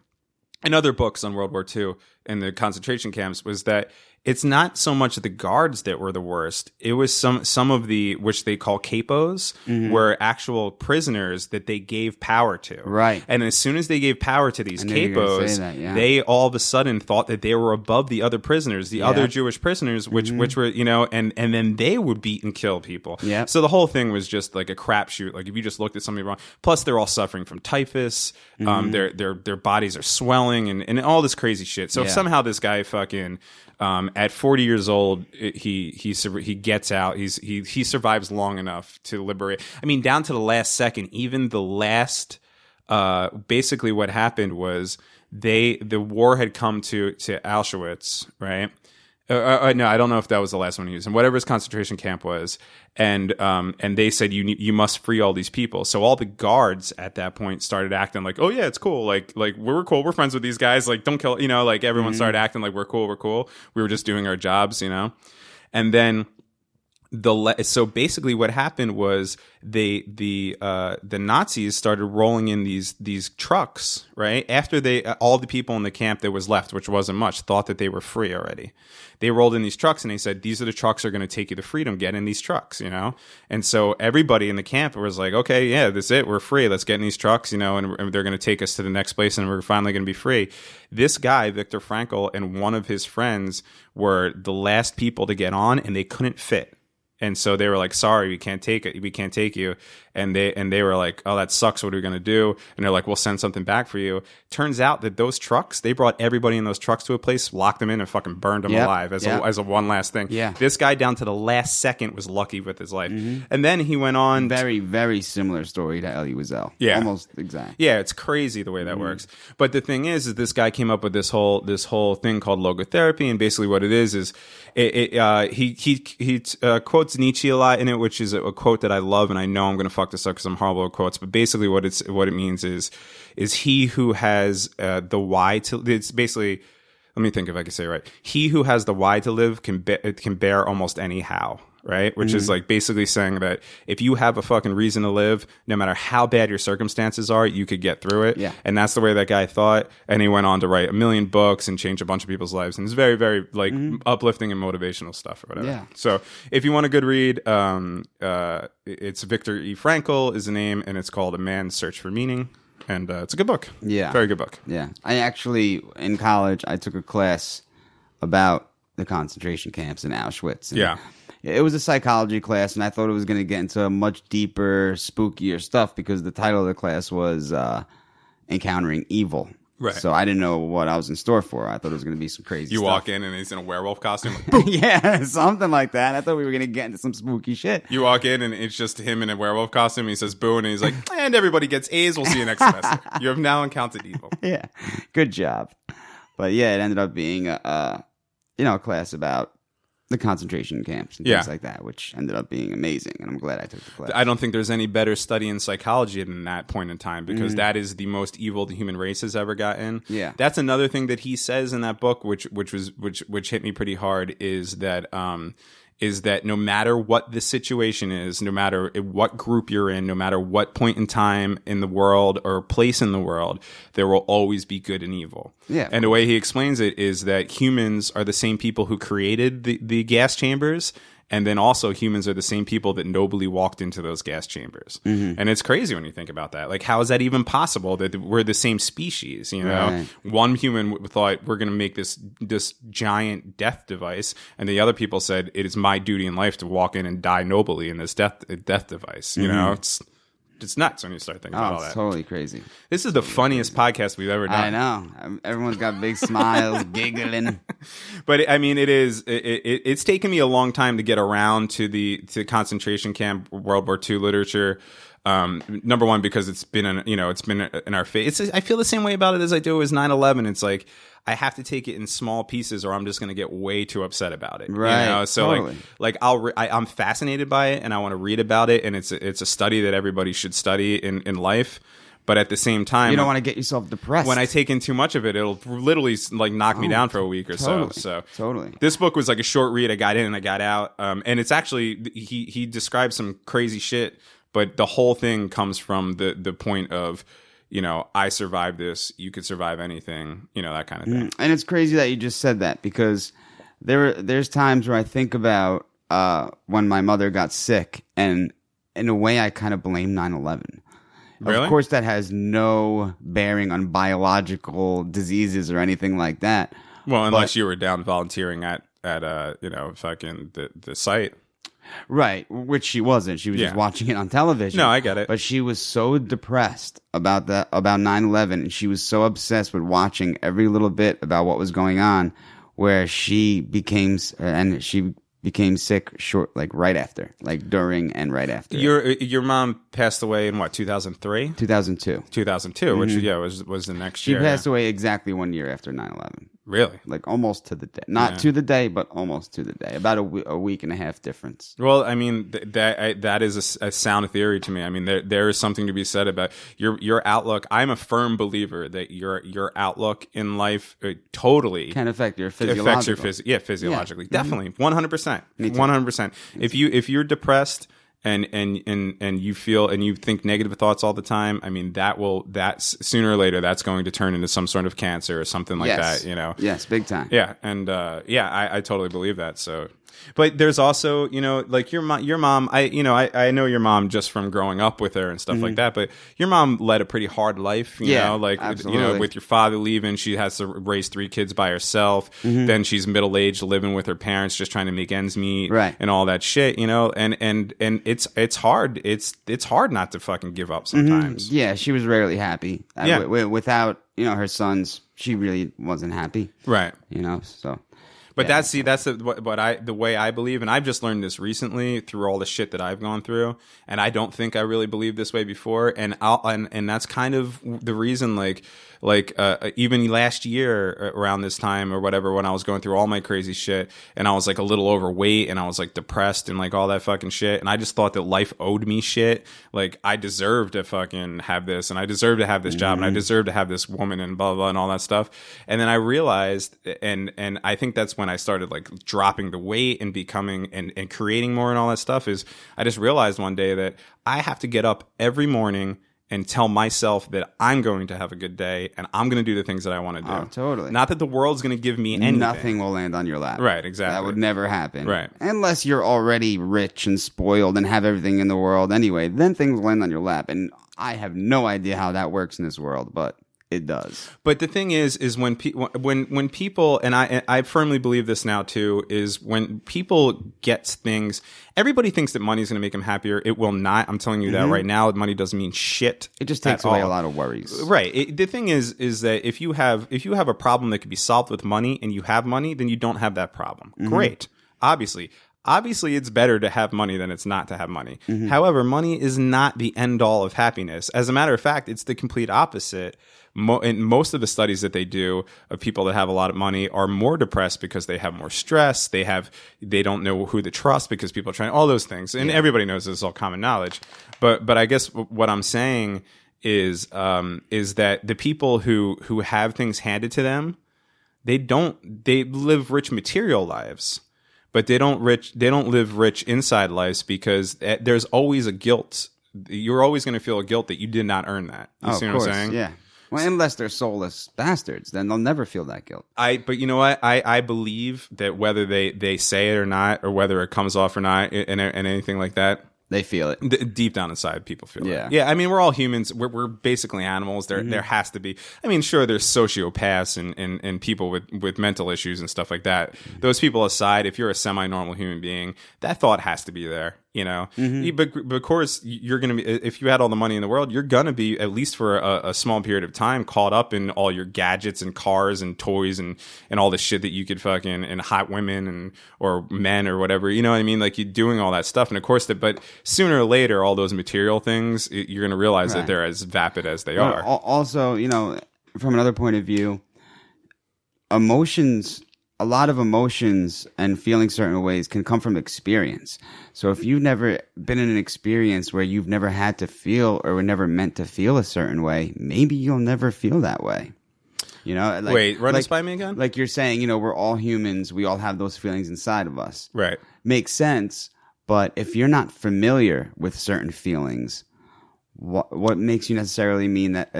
and other books on World War II and the concentration camps, was that it's not so much the guards that were the worst. It was some of the, which they call capos, were actual prisoners that they gave power to. Right. And as soon as they gave power to these capos, they all of a sudden thought that they were above the other prisoners, the other Jewish prisoners, which were, and then they would beat and kill people. Yeah. So the whole thing was just like a crapshoot. Like if you just looked at somebody wrong, plus they're all suffering from typhus, their bodies are swelling and all this crazy shit. So if somehow this guy at 40 years old, he gets out. He survives long enough to liberate. I mean, down to the last second. Even the last, basically, what happened was the war had come to Auschwitz, right? No, I don't know if that was the last one he was in. Whatever his concentration camp was, and they said you must free all these people. So all the guards at that point started acting like, oh yeah, it's cool, like we're cool, we're friends with these guys, like don't kill, like everyone started acting like we're cool, we were just doing our jobs, and then so basically what happened was the Nazis started rolling in these trucks, right? After all the people in the camp that was left, which wasn't much, thought that they were free already. They rolled in these trucks and they said, these are the trucks that are going to take you to freedom. Get in these trucks, And so everybody in the camp was like, okay, yeah, that's it. We're free. Let's get in these trucks, and they're going to take us to the next place and we're finally going to be free. This guy, Viktor Frankl, and one of his friends were the last people to get on, and they couldn't fit. And so they were like, sorry, we can't take it. We can't take you. And they were like, oh, that sucks. What are we going to do? And they're like, we'll send something back for you. Turns out that those trucks, they brought everybody in those trucks to a place, locked them in, and fucking burned them alive as a one last thing. Yeah. This guy down to the last second was lucky with his life. And then he went on. Very, very similar story to Elie Wiesel. Yeah. Almost exact. Yeah, it's crazy the way that works. But the thing is this guy came up with this whole thing called logotherapy. And basically what it is he quotes Nietzsche a lot in it, which is a quote that I love, and I know I'm going to fuck this up because I'm horrible at quotes. But basically, what it means is he who has the why to. It's basically, let me think if I can say it right. He who has the why to live can bear almost any how. Right? Which is like basically saying that if you have a fucking reason to live, no matter how bad your circumstances are, you could get through it. Yeah. And that's the way that guy thought. And he went on to write 1 million books and change a bunch of people's lives. And it's very, very like uplifting and motivational stuff or whatever. Yeah. So if you want a good read, it's Viktor E. Frankl is the name, and it's called A Man's Search for Meaning. And it's a good book. Yeah. Very good book. Yeah. I actually, in college, I took a class about the concentration camps in Auschwitz. And it was a psychology class, and I thought it was going to get into much deeper, spookier stuff because the title of the class was Encountering Evil. Right. So I didn't know what I was in store for. I thought it was going to be some crazy stuff. You walk in and he's in a werewolf costume. Like, yeah, something like that. I thought we were going to get into some spooky shit. You walk in and it's just him in a werewolf costume. He says boo, and he's like, and everybody gets A's. We'll see you next semester. You have now encountered evil. Yeah, good job. But yeah, it ended up being a class about the concentration camps and things like that, which ended up being amazing, and I'm glad I took the class. I don't think there's any better study in psychology than that point in time, because that is the most evil the human race has ever gotten. Yeah, that's another thing that he says in that book, which hit me pretty hard, is that no matter what the situation is, no matter what group you're in, no matter what point in time in the world or place in the world, there will always be good and evil. Yeah. And the way he explains it is that humans are the same people who created the gas chambers, and then also humans are the same people that nobly walked into those gas chambers. And it's crazy when you think about that. Like, how is that even possible that we're the same species? You know, Right. one human thought we're going to make this giant death device, and the other people said it is my duty in life to walk in and die nobly in this death device. You know, it's nuts when you start thinking about all it's that. totally crazy. This is the funniest podcast we've ever done. I know. Everyone's got big smiles, giggling. But I mean, it's taken me a long time to get around to concentration camp World War II literature. Number one, because it's been in our face. I feel the same way about it as I do as 9/11. It's like I have to take it in small pieces, or I'm just going to get way too upset about it. Right. You know? So totally. I'm fascinated by it, and I want to read about it, and it's a study that everybody should study in life. But at the same time, You don't want to get yourself depressed. when I take in too much of it, it'll literally like knock me down for a week or totally, so. totally. This book was like a short read. I got in and I got out. And it's actually, he describes some crazy shit, but the whole thing comes from the point of, you know, I survived this, you could survive anything, you know, that kind of thing. And it's crazy that you just said that, because there's times where I think about when my mother got sick, and in a way I kind of blame 9/11. Really? Of course, that has no bearing on biological diseases or anything like that. Well, unless you were down volunteering at fucking the site. Right, which she wasn't. She was just watching it on television. No, I get it. But she was so depressed about 9/11, and she was so obsessed with watching every little bit about what was going on, where she became sick right after, like during and right after. Your mom passed away in what, 2003? 2002. 2002, which was the next She year. passed away exactly 1 year after 9/11. Really? Like almost to the day. Not to the day, but almost to the day. About a week and a half difference. Well, I mean, that is a sound theory to me. I mean, there is something to be said about your outlook. I'm a firm believer that your outlook in life totally Can affect your physiological. physiologically. Definitely. 100%. 100%. If you're depressed and you feel and you think negative thoughts all the time, I mean, that's sooner or later that's going to turn into some sort of cancer or something like that, you know. Yes, big time. Yeah, and I totally believe that. So, but there's also, you know, like your mom. I know your mom just from growing up with her and stuff like that. But your mom led a pretty hard life. You know, like absolutely. you know, with your father leaving, she has to raise 3 kids by herself. Then she's middle aged, living with her parents, just trying to make ends meet, right, and all that shit. You know, and it's hard. It's hard not to fucking give up sometimes. Yeah, she was rarely happy. Without her sons, she really wasn't happy. Right. You know, so. But that's the way I believe, and I've just learned this recently through all the shit that I've gone through, and I don't think I really believed this way before, and that's kind of the reason, even last year around this time or whatever, when I was going through all my crazy shit, and I was like a little overweight, and I was like depressed and like all that fucking shit, and I just thought that life owed me shit, like I deserved to fucking have this, and I deserved to have this job, and I deserved to have this woman, and blah blah and all that stuff, and then I realized, and I think that's when I started like dropping the weight and becoming and creating more and all that stuff, is I just realized one day that I have to get up every morning and tell myself that I'm going to have a good day and I'm going to do the things that I want to do. Oh, totally. Not that the world's going to give me anything. Nothing will land on your lap. Right, exactly. That would never happen. Right. Unless you're already rich and spoiled and have everything in the world anyway, then things will land on your lap. And I have no idea how that works in this world, but it does. But the thing is when people, and I firmly believe this now too, is when people get things, everybody thinks that money is going to make them happier. It will not. I'm telling you that right now. Money doesn't mean shit. It just takes away a lot of worries. Right. The thing is that if you have a problem that could be solved with money and you have money, then you don't have that problem. Great. Obviously, Obviously, it's better to have money than it's not to have money. However, money is not the end all of happiness. As a matter of fact, it's the complete opposite. And most of the studies that they do of people that have a lot of money are more depressed because they have more stress. They don't know who to trust because people are trying all those things. And everybody knows this is all common knowledge. But I guess what I'm saying is that the people who have things handed to them, they live rich material lives. But they don't live rich inside lives because there's always a guilt. You're always going to feel a guilt that you did not earn that. You see what I'm saying? Yeah. Well, unless they're soulless bastards, then they'll never feel that guilt. But you know what? I believe that whether they say it or not, or whether it comes off or not, and anything like that, they feel it. Deep down inside, people feel it. Yeah. I mean, we're all humans. We're basically animals. There has to be. I mean, sure, there's sociopaths and people with mental issues and stuff like that. Those people aside, if you're a semi-normal human being, that thought has to be there. You know, but of course, you're going to be, if you had all the money in the world, you're going to be, at least for a small period of time, caught up in all your gadgets and cars and toys and all the shit that you could fucking, and hot women or men or whatever. You know what I mean? Like, you're doing all that stuff. And of course, but sooner or later, all those material things, you're going to realize that they're as vapid as they are. Also, you know, from another point of view, a lot of emotions and feeling certain ways can come from experience. So if you've never been in an experience where you've never had to feel or were never meant to feel a certain way, maybe you'll never feel that way. You know, wait, run this by me again? Like you're saying, you know, we're all humans. We all have those feelings inside of us. Right. Makes sense. But if you're not familiar with certain feelings, what makes you necessarily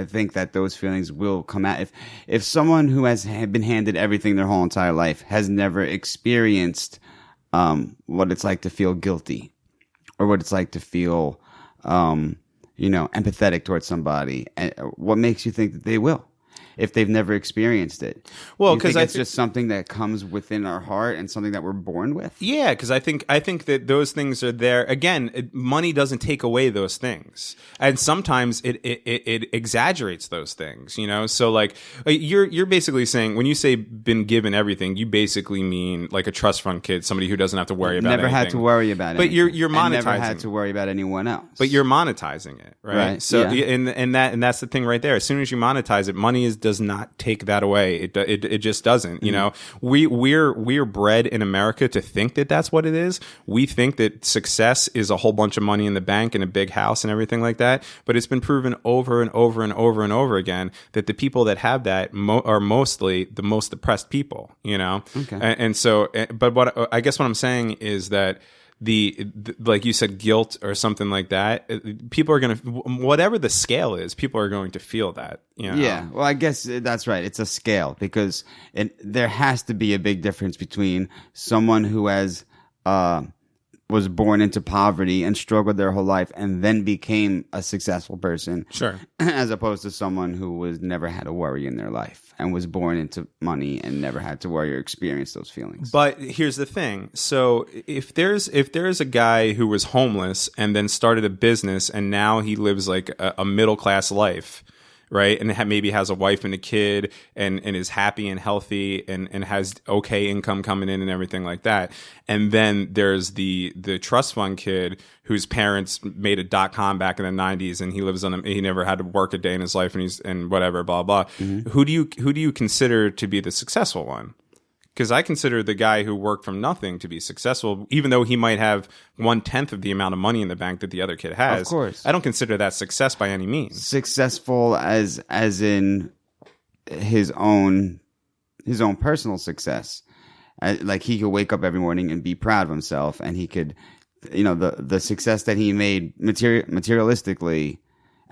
think that those feelings will come out? If someone who has been handed everything their whole entire life has never experienced what it's like to feel guilty, or what it's like to feel empathetic towards somebody, what makes you think that they will if they've never experienced it? Well, because it's just something that comes within our heart and something that we're born with. Yeah, because I think that those things are there. Again, money doesn't take away those things, and sometimes it exaggerates those things. You know, so like you're basically saying, when you say been given everything, you basically mean like a trust fund kid, somebody who doesn't have to worry about never anything. had to worry about it. But you're monetizing. Never had to worry about anyone else. But you're monetizing it, right? So and that's the thing right there. As soon as you monetize it, money does not take that away. It just doesn't. You know, we're bred in America to think that that's what it is. We think that success is a whole bunch of money in the bank and a big house and everything like that. But it's been proven over and over and over and over again that the people that have that are mostly the most depressed people. You know, and so, but what I guess what I'm saying is that the like you said, guilt or something like that, people are going to, whatever the scale is, people are going to feel that. You know? Yeah, well, I guess that's right. It's a scale, because there has to be a big difference between someone who was born into poverty and struggled their whole life and then became a successful person. Sure. As opposed to someone who never had a worry in their life and was born into money and never had to worry or experience those feelings. But here's the thing. So if there's a guy who was homeless and then started a business and now he lives like a middle class life, right, and maybe has a wife and a kid and is happy and healthy and has okay income coming in and everything like that. And then there's the trust fund kid whose parents made a .com back in the 90s and he lives he never had to work a day in his life and whatever, blah, blah. Mm-hmm. Who do you consider to be the successful one? Because I consider the guy who worked from nothing to be successful, even though he might have 1/10 of the amount of money in the bank that the other kid has. Of course. I don't consider that success by any means. Successful as in his own personal success. Like, he could wake up every morning and be proud of himself, and he could, you know, the success that he made materialistically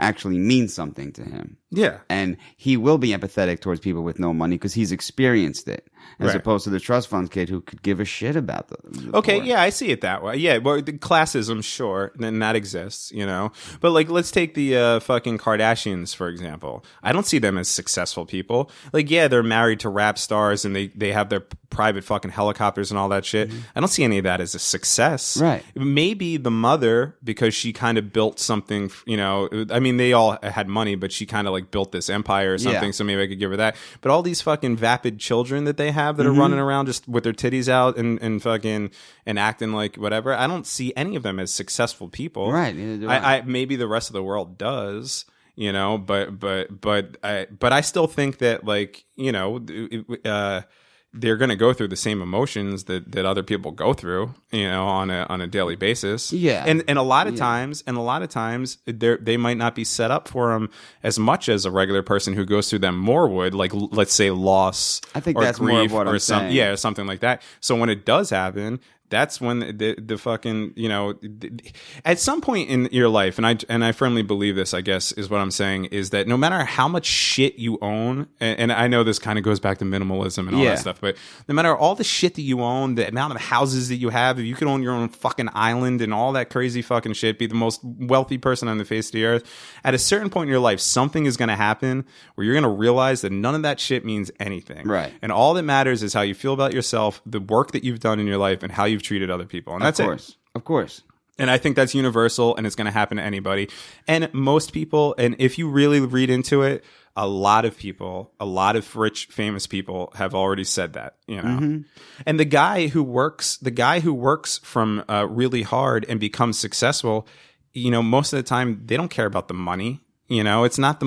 actually means something to him. Yeah. And he will be empathetic towards people with no money because he's experienced it, as opposed to the trust fund kid who could give a shit about the okay, poor. yeah, I see it that way. Yeah, well, the classism, sure, then that exists, you know. But, like, let's take the fucking Kardashians, for example. I don't see them as successful people. Like, yeah, they're married to rap stars and they have their private fucking helicopters and all that shit. Mm-hmm. I don't see any of that as a success. Right. Maybe the mother, because she kind of built something, you know, I mean, they all had money, but she kind of like built this empire or something, so maybe I could give her that. But all these fucking vapid children that they they have that are running around just with their titties out and fucking and acting like whatever. I don't see any of them as successful people. Right. I maybe the rest of the world does, you know, but I still think that, like, you know, they're going to go through the same emotions that other people go through, you know, on a daily basis. Yeah. And a lot of times they might not be set up for them as much as a regular person who goes through them more would, like, let's say loss. I think or that's grief more of what I'm saying. Yeah, or something like that. So when it does happen, that's when the fucking, you know, at some point in your life, and I firmly believe this, I guess, is what I'm saying, is that no matter how much shit you own, and I know this kind of goes back to minimalism and all that stuff, but no matter all the shit that you own, the amount of houses that you have, if you could own your own fucking island and all that crazy fucking shit, be the most wealthy person on the face of the earth, at a certain point in your life, something is going to happen where you're going to realize that none of that shit means anything. Right. And all that matters is how you feel about yourself, the work that you've done in your life, and how you've treated other people. And that's it. Of course. And I think that's universal, and it's going to happen to anybody. And most people, and if you really read into it, a lot of people, a lot of rich, famous people have already said that, you know. And the guy who works from really hard and becomes successful, you know, most of the time they don't care about the money. You know, it's not the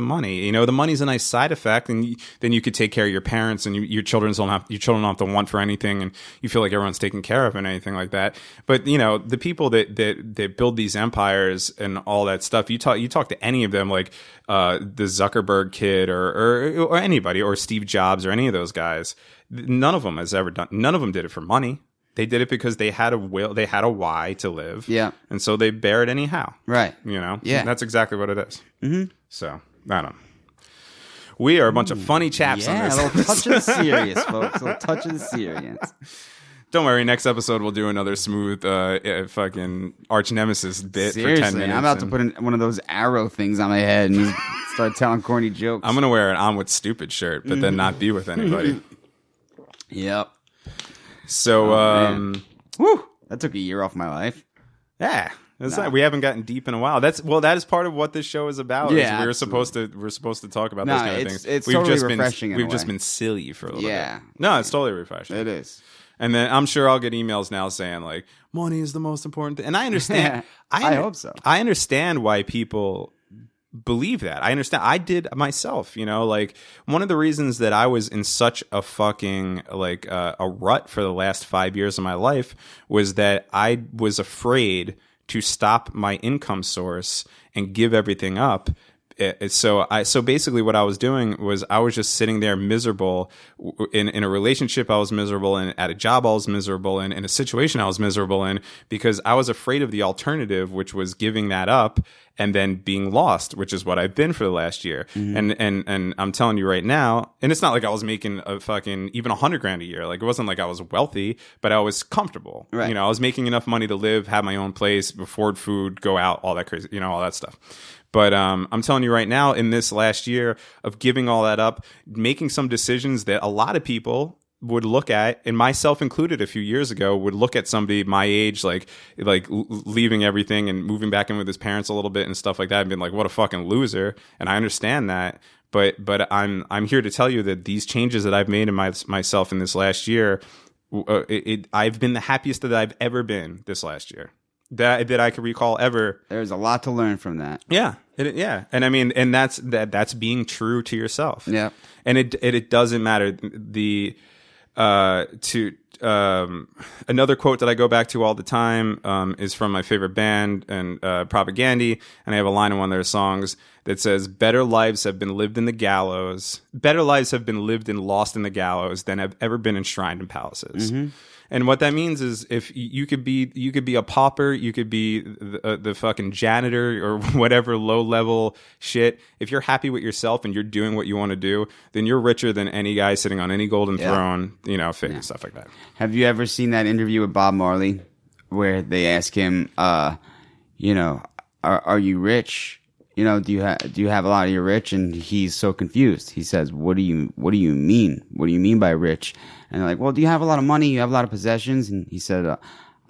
money. You know, the money's a nice side effect, and then you could take care of your parents, and your children don't have to want for anything, and you feel like everyone's taken care of and anything like that. But you know, the people that build these empires and all that stuff, you talk to any of them, like the Zuckerberg kid or anybody, or Steve Jobs or any of those guys. None of them has ever done. None of them did it for money. They did it because they had a will, they had a why to live. Yeah. And so they bear it anyhow. Right. You know? Yeah. And that's exactly what it is. Mm-hmm. So, I don't know. We are a bunch of funny chaps on this. Yeah, a little touch of the serious, folks. A little touch of the serious. Don't worry, next episode we'll do another smooth fucking arch nemesis bit Seriously, for 10 minutes. I'm about to put in one of those arrow things on my head and start telling corny jokes. I'm going to wear an On With Stupid shirt, but then not be with anybody. Yep. So, whew, that took a year off my life. Yeah, we haven't gotten deep in a while. That is part of what this show is about. Yeah, we're supposed to talk about those kind of things. It's totally refreshing. We've just been silly for a little bit. No, it's totally refreshing. It is. And then I'm sure I'll get emails now saying like, money is the most important thing. And I understand. I hope so. I understand why people believe that. I understand. I did myself, you know, like one of the reasons that I was in such a fucking like a rut for the last 5 years of my life was that I was afraid to stop my income source and give everything up. So basically what I was doing was I was just sitting there miserable in a relationship I was miserable in, at a job I was miserable in a situation I was miserable in, because I was afraid of the alternative, which was giving that up and then being lost, which is what I've been for the last year. Mm-hmm. And I'm telling you right now, and it's not like I was making a fucking even $100,000 a year. Like it wasn't like I was wealthy, but I was comfortable. Right. You know, I was making enough money to live, have my own place, afford food, go out, all that crazy, you know, all that stuff. But I'm telling you right now, in this last year of giving all that up, making some decisions that a lot of people would look at, and myself included a few years ago, would look at somebody my age, like leaving everything and moving back in with his parents a little bit and stuff like that, and being like, what a fucking loser. And I understand that. But I'm here to tell you that these changes that I've made in myself in this last year, I've been the happiest that I've ever been this last year. That I could recall ever. There's a lot to learn from that. Yeah, and I mean, and that's being true to yourself. Yeah, and it doesn't matter. Another quote that I go back to all the time is from my favorite band and Propagandy, and I have a line in one of their songs that says, "Better lives have been lived in the gallows. Better lives have been lived and lost in the gallows than have ever been enshrined in palaces." Mm-hmm. And what that means is, if you could be a pauper, you could be the fucking janitor or whatever low level shit. If you're happy with yourself and you're doing what you want to do, then you're richer than any guy sitting on any golden throne, you know, fit and stuff like that. Have you ever seen that interview with Bob Marley where they ask him, you know, are you rich? You know, do you have a lot of your rich? And he's so confused. He says, what do you mean? What do you mean by rich? And they're like, well, do you have a lot of money? You have a lot of possessions? And he said,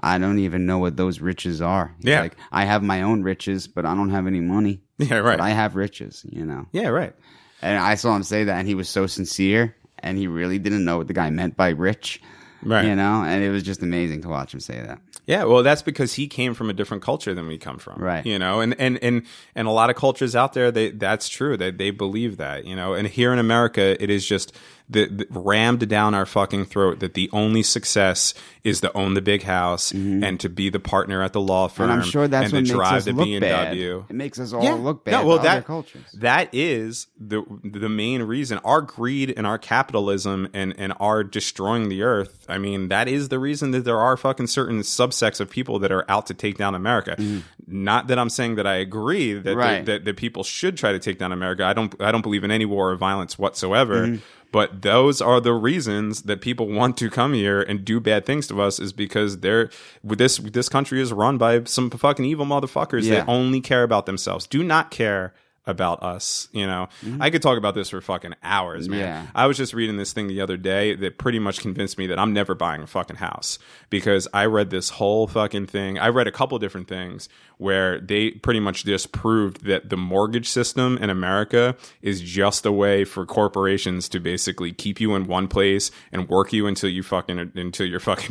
I don't even know what those riches are. He's like, I have my own riches, but I don't have any money. Yeah, right. But I have riches, you know. Yeah, right. And I saw him say that, and he was so sincere. and he really didn't know what the guy meant by rich. Right. You know, and it was just amazing to watch him say that. Yeah, well, that's because he came from a different culture than we come from, right? You know, and a lot of cultures out there, that's true. They believe that, you know. And here in America, it is just the rammed down our fucking throat that the only success is to own the big house and to be the partner at the law firm. And I'm sure that's what makes us look BMW. bad. It makes us all look bad. No, well, to other cultures. That is the main reason. Our greed and our capitalism and our destroying the earth. I mean, that is the reason that there are fucking certain subsects of people that are out to take down America. Not that I'm saying that I agree that that people should try to take down America. I don't believe in any war or violence whatsoever. But those are the reasons that people want to come here and do bad things to us, is because this country is run by some fucking evil motherfuckers that only care about themselves, do not care about us, you know. I could talk about this for fucking hours, man. I was just reading this thing the other day that pretty much convinced me that I'm never buying a fucking house, because I read this whole fucking thing. I read a couple different things where they pretty much just proved that the mortgage system in America is just a way for corporations to basically keep you in one place and work you until you're fucking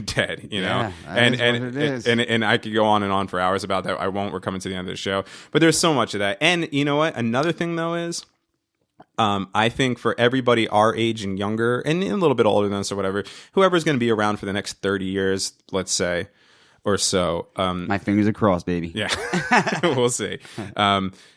dead, you know. And I could go on for hours about that. I won't. We're coming to the end of the show, but there's so much of that. And you know what? Another thing though is, I think for everybody our age and younger, and a little bit older than us or whatever, whoever's going to be around for the next 30 years, let's say, or so. My fingers are crossed, baby. Yeah, we'll see.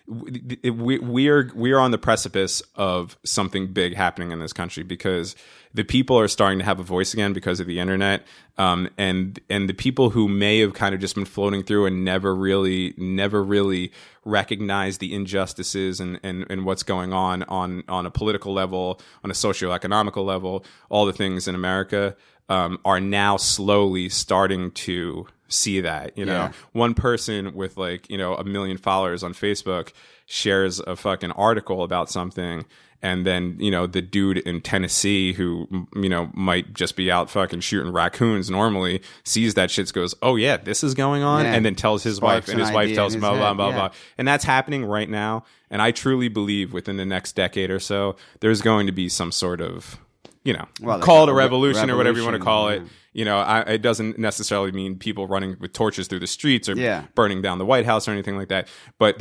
We are on the precipice of something big happening in this country, because the people are starting to have a voice again because of the internet, and the people who may have kind of just been floating through and never really recognized the injustices and what's going on a political level, on a socioeconomical level, all the things in America, are now slowly starting to see that, you know. One person with 1 million followers on Facebook shares a fucking article about something, and then, you know, the dude in Tennessee who, you know, might just be out fucking shooting raccoons normally sees that shit, goes, oh yeah, this is going on, and then tells his wife, and his wife tells blah, blah, blah, blah. And that's happening right now. And I truly believe within the next decade or so, there's going to be some sort of, you know, call it a revolution or whatever you want to call it. You know, it doesn't necessarily mean people running with torches through the streets or burning down the White House or anything like that. But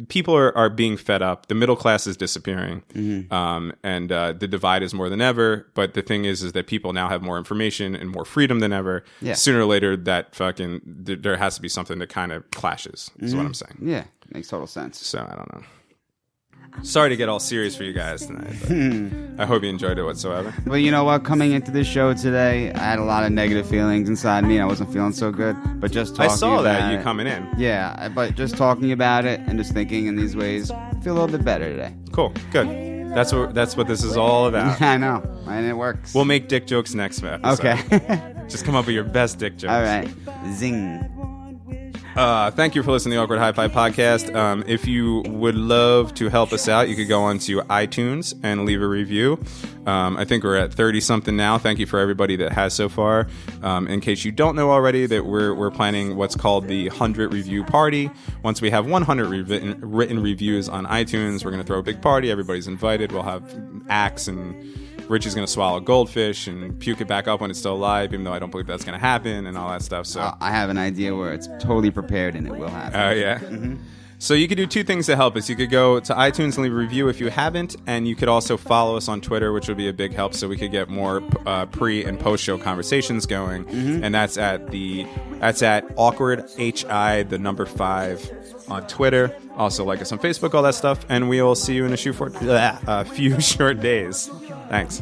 people are being fed up. The middle class is disappearing, and the divide is more than ever. But the thing is that people now have more information and more freedom than ever. Sooner or later, that there has to be something that kind of clashes. Is what I'm saying. Yeah, makes total sense. So I don't know. Sorry to get all serious for you guys tonight, but I hope you enjoyed it whatsoever. Well, you know what? Coming into this show today, I had a lot of negative feelings inside me. I wasn't feeling so good. But just talking I saw about that you coming in. Yeah, but just talking about it and just thinking in these ways, I feel a little bit better today. Cool. Good. That's what this is all about. I know. And it works. We'll make dick jokes next episode. Okay. Just come up with your best dick jokes. All right. Zing. Thank you for listening to the Awkward Hi-Fi podcast. If you would love to help us out, you could go onto iTunes and leave a review. I think we're at 30-something now. Thank you for everybody that has so far. In case you don't know already, that we're planning what's called the 100 review party. Once we have 100 written reviews on iTunes, we're going to throw a big party. Everybody's invited. We'll have acts, and Richie's going to swallow goldfish and puke it back up when it's still alive, even though I don't believe that's going to happen and all that stuff. So I have an idea where it's totally prepared and it will happen. Oh, yeah? Mm-hmm. So you could do two things to help us. You could go to iTunes and leave a review if you haven't, and you could also follow us on Twitter, which would be a big help, so we could get more pre- and post-show conversations going. Mm-hmm. And that's at Awkward HI, the number 5 on Twitter. Also like us on Facebook, all that stuff, and we will see you in a few short days. Thanks.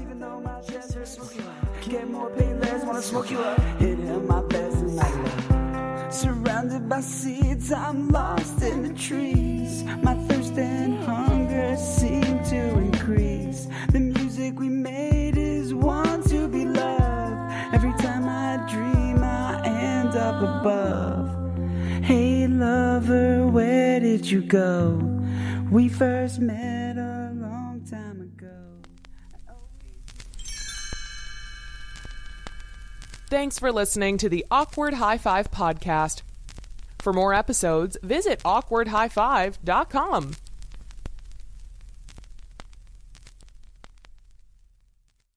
Surrounded by seeds, I'm lost in the trees. My thirst and hunger seem to increase. The music we made is one to be loved. Every time I dream, I end up above. Hey lover, where did you go? We first met a long time ago. Thanks for listening to the Awkward Hi-5 podcast. For more episodes, visit awkwardhi5.com.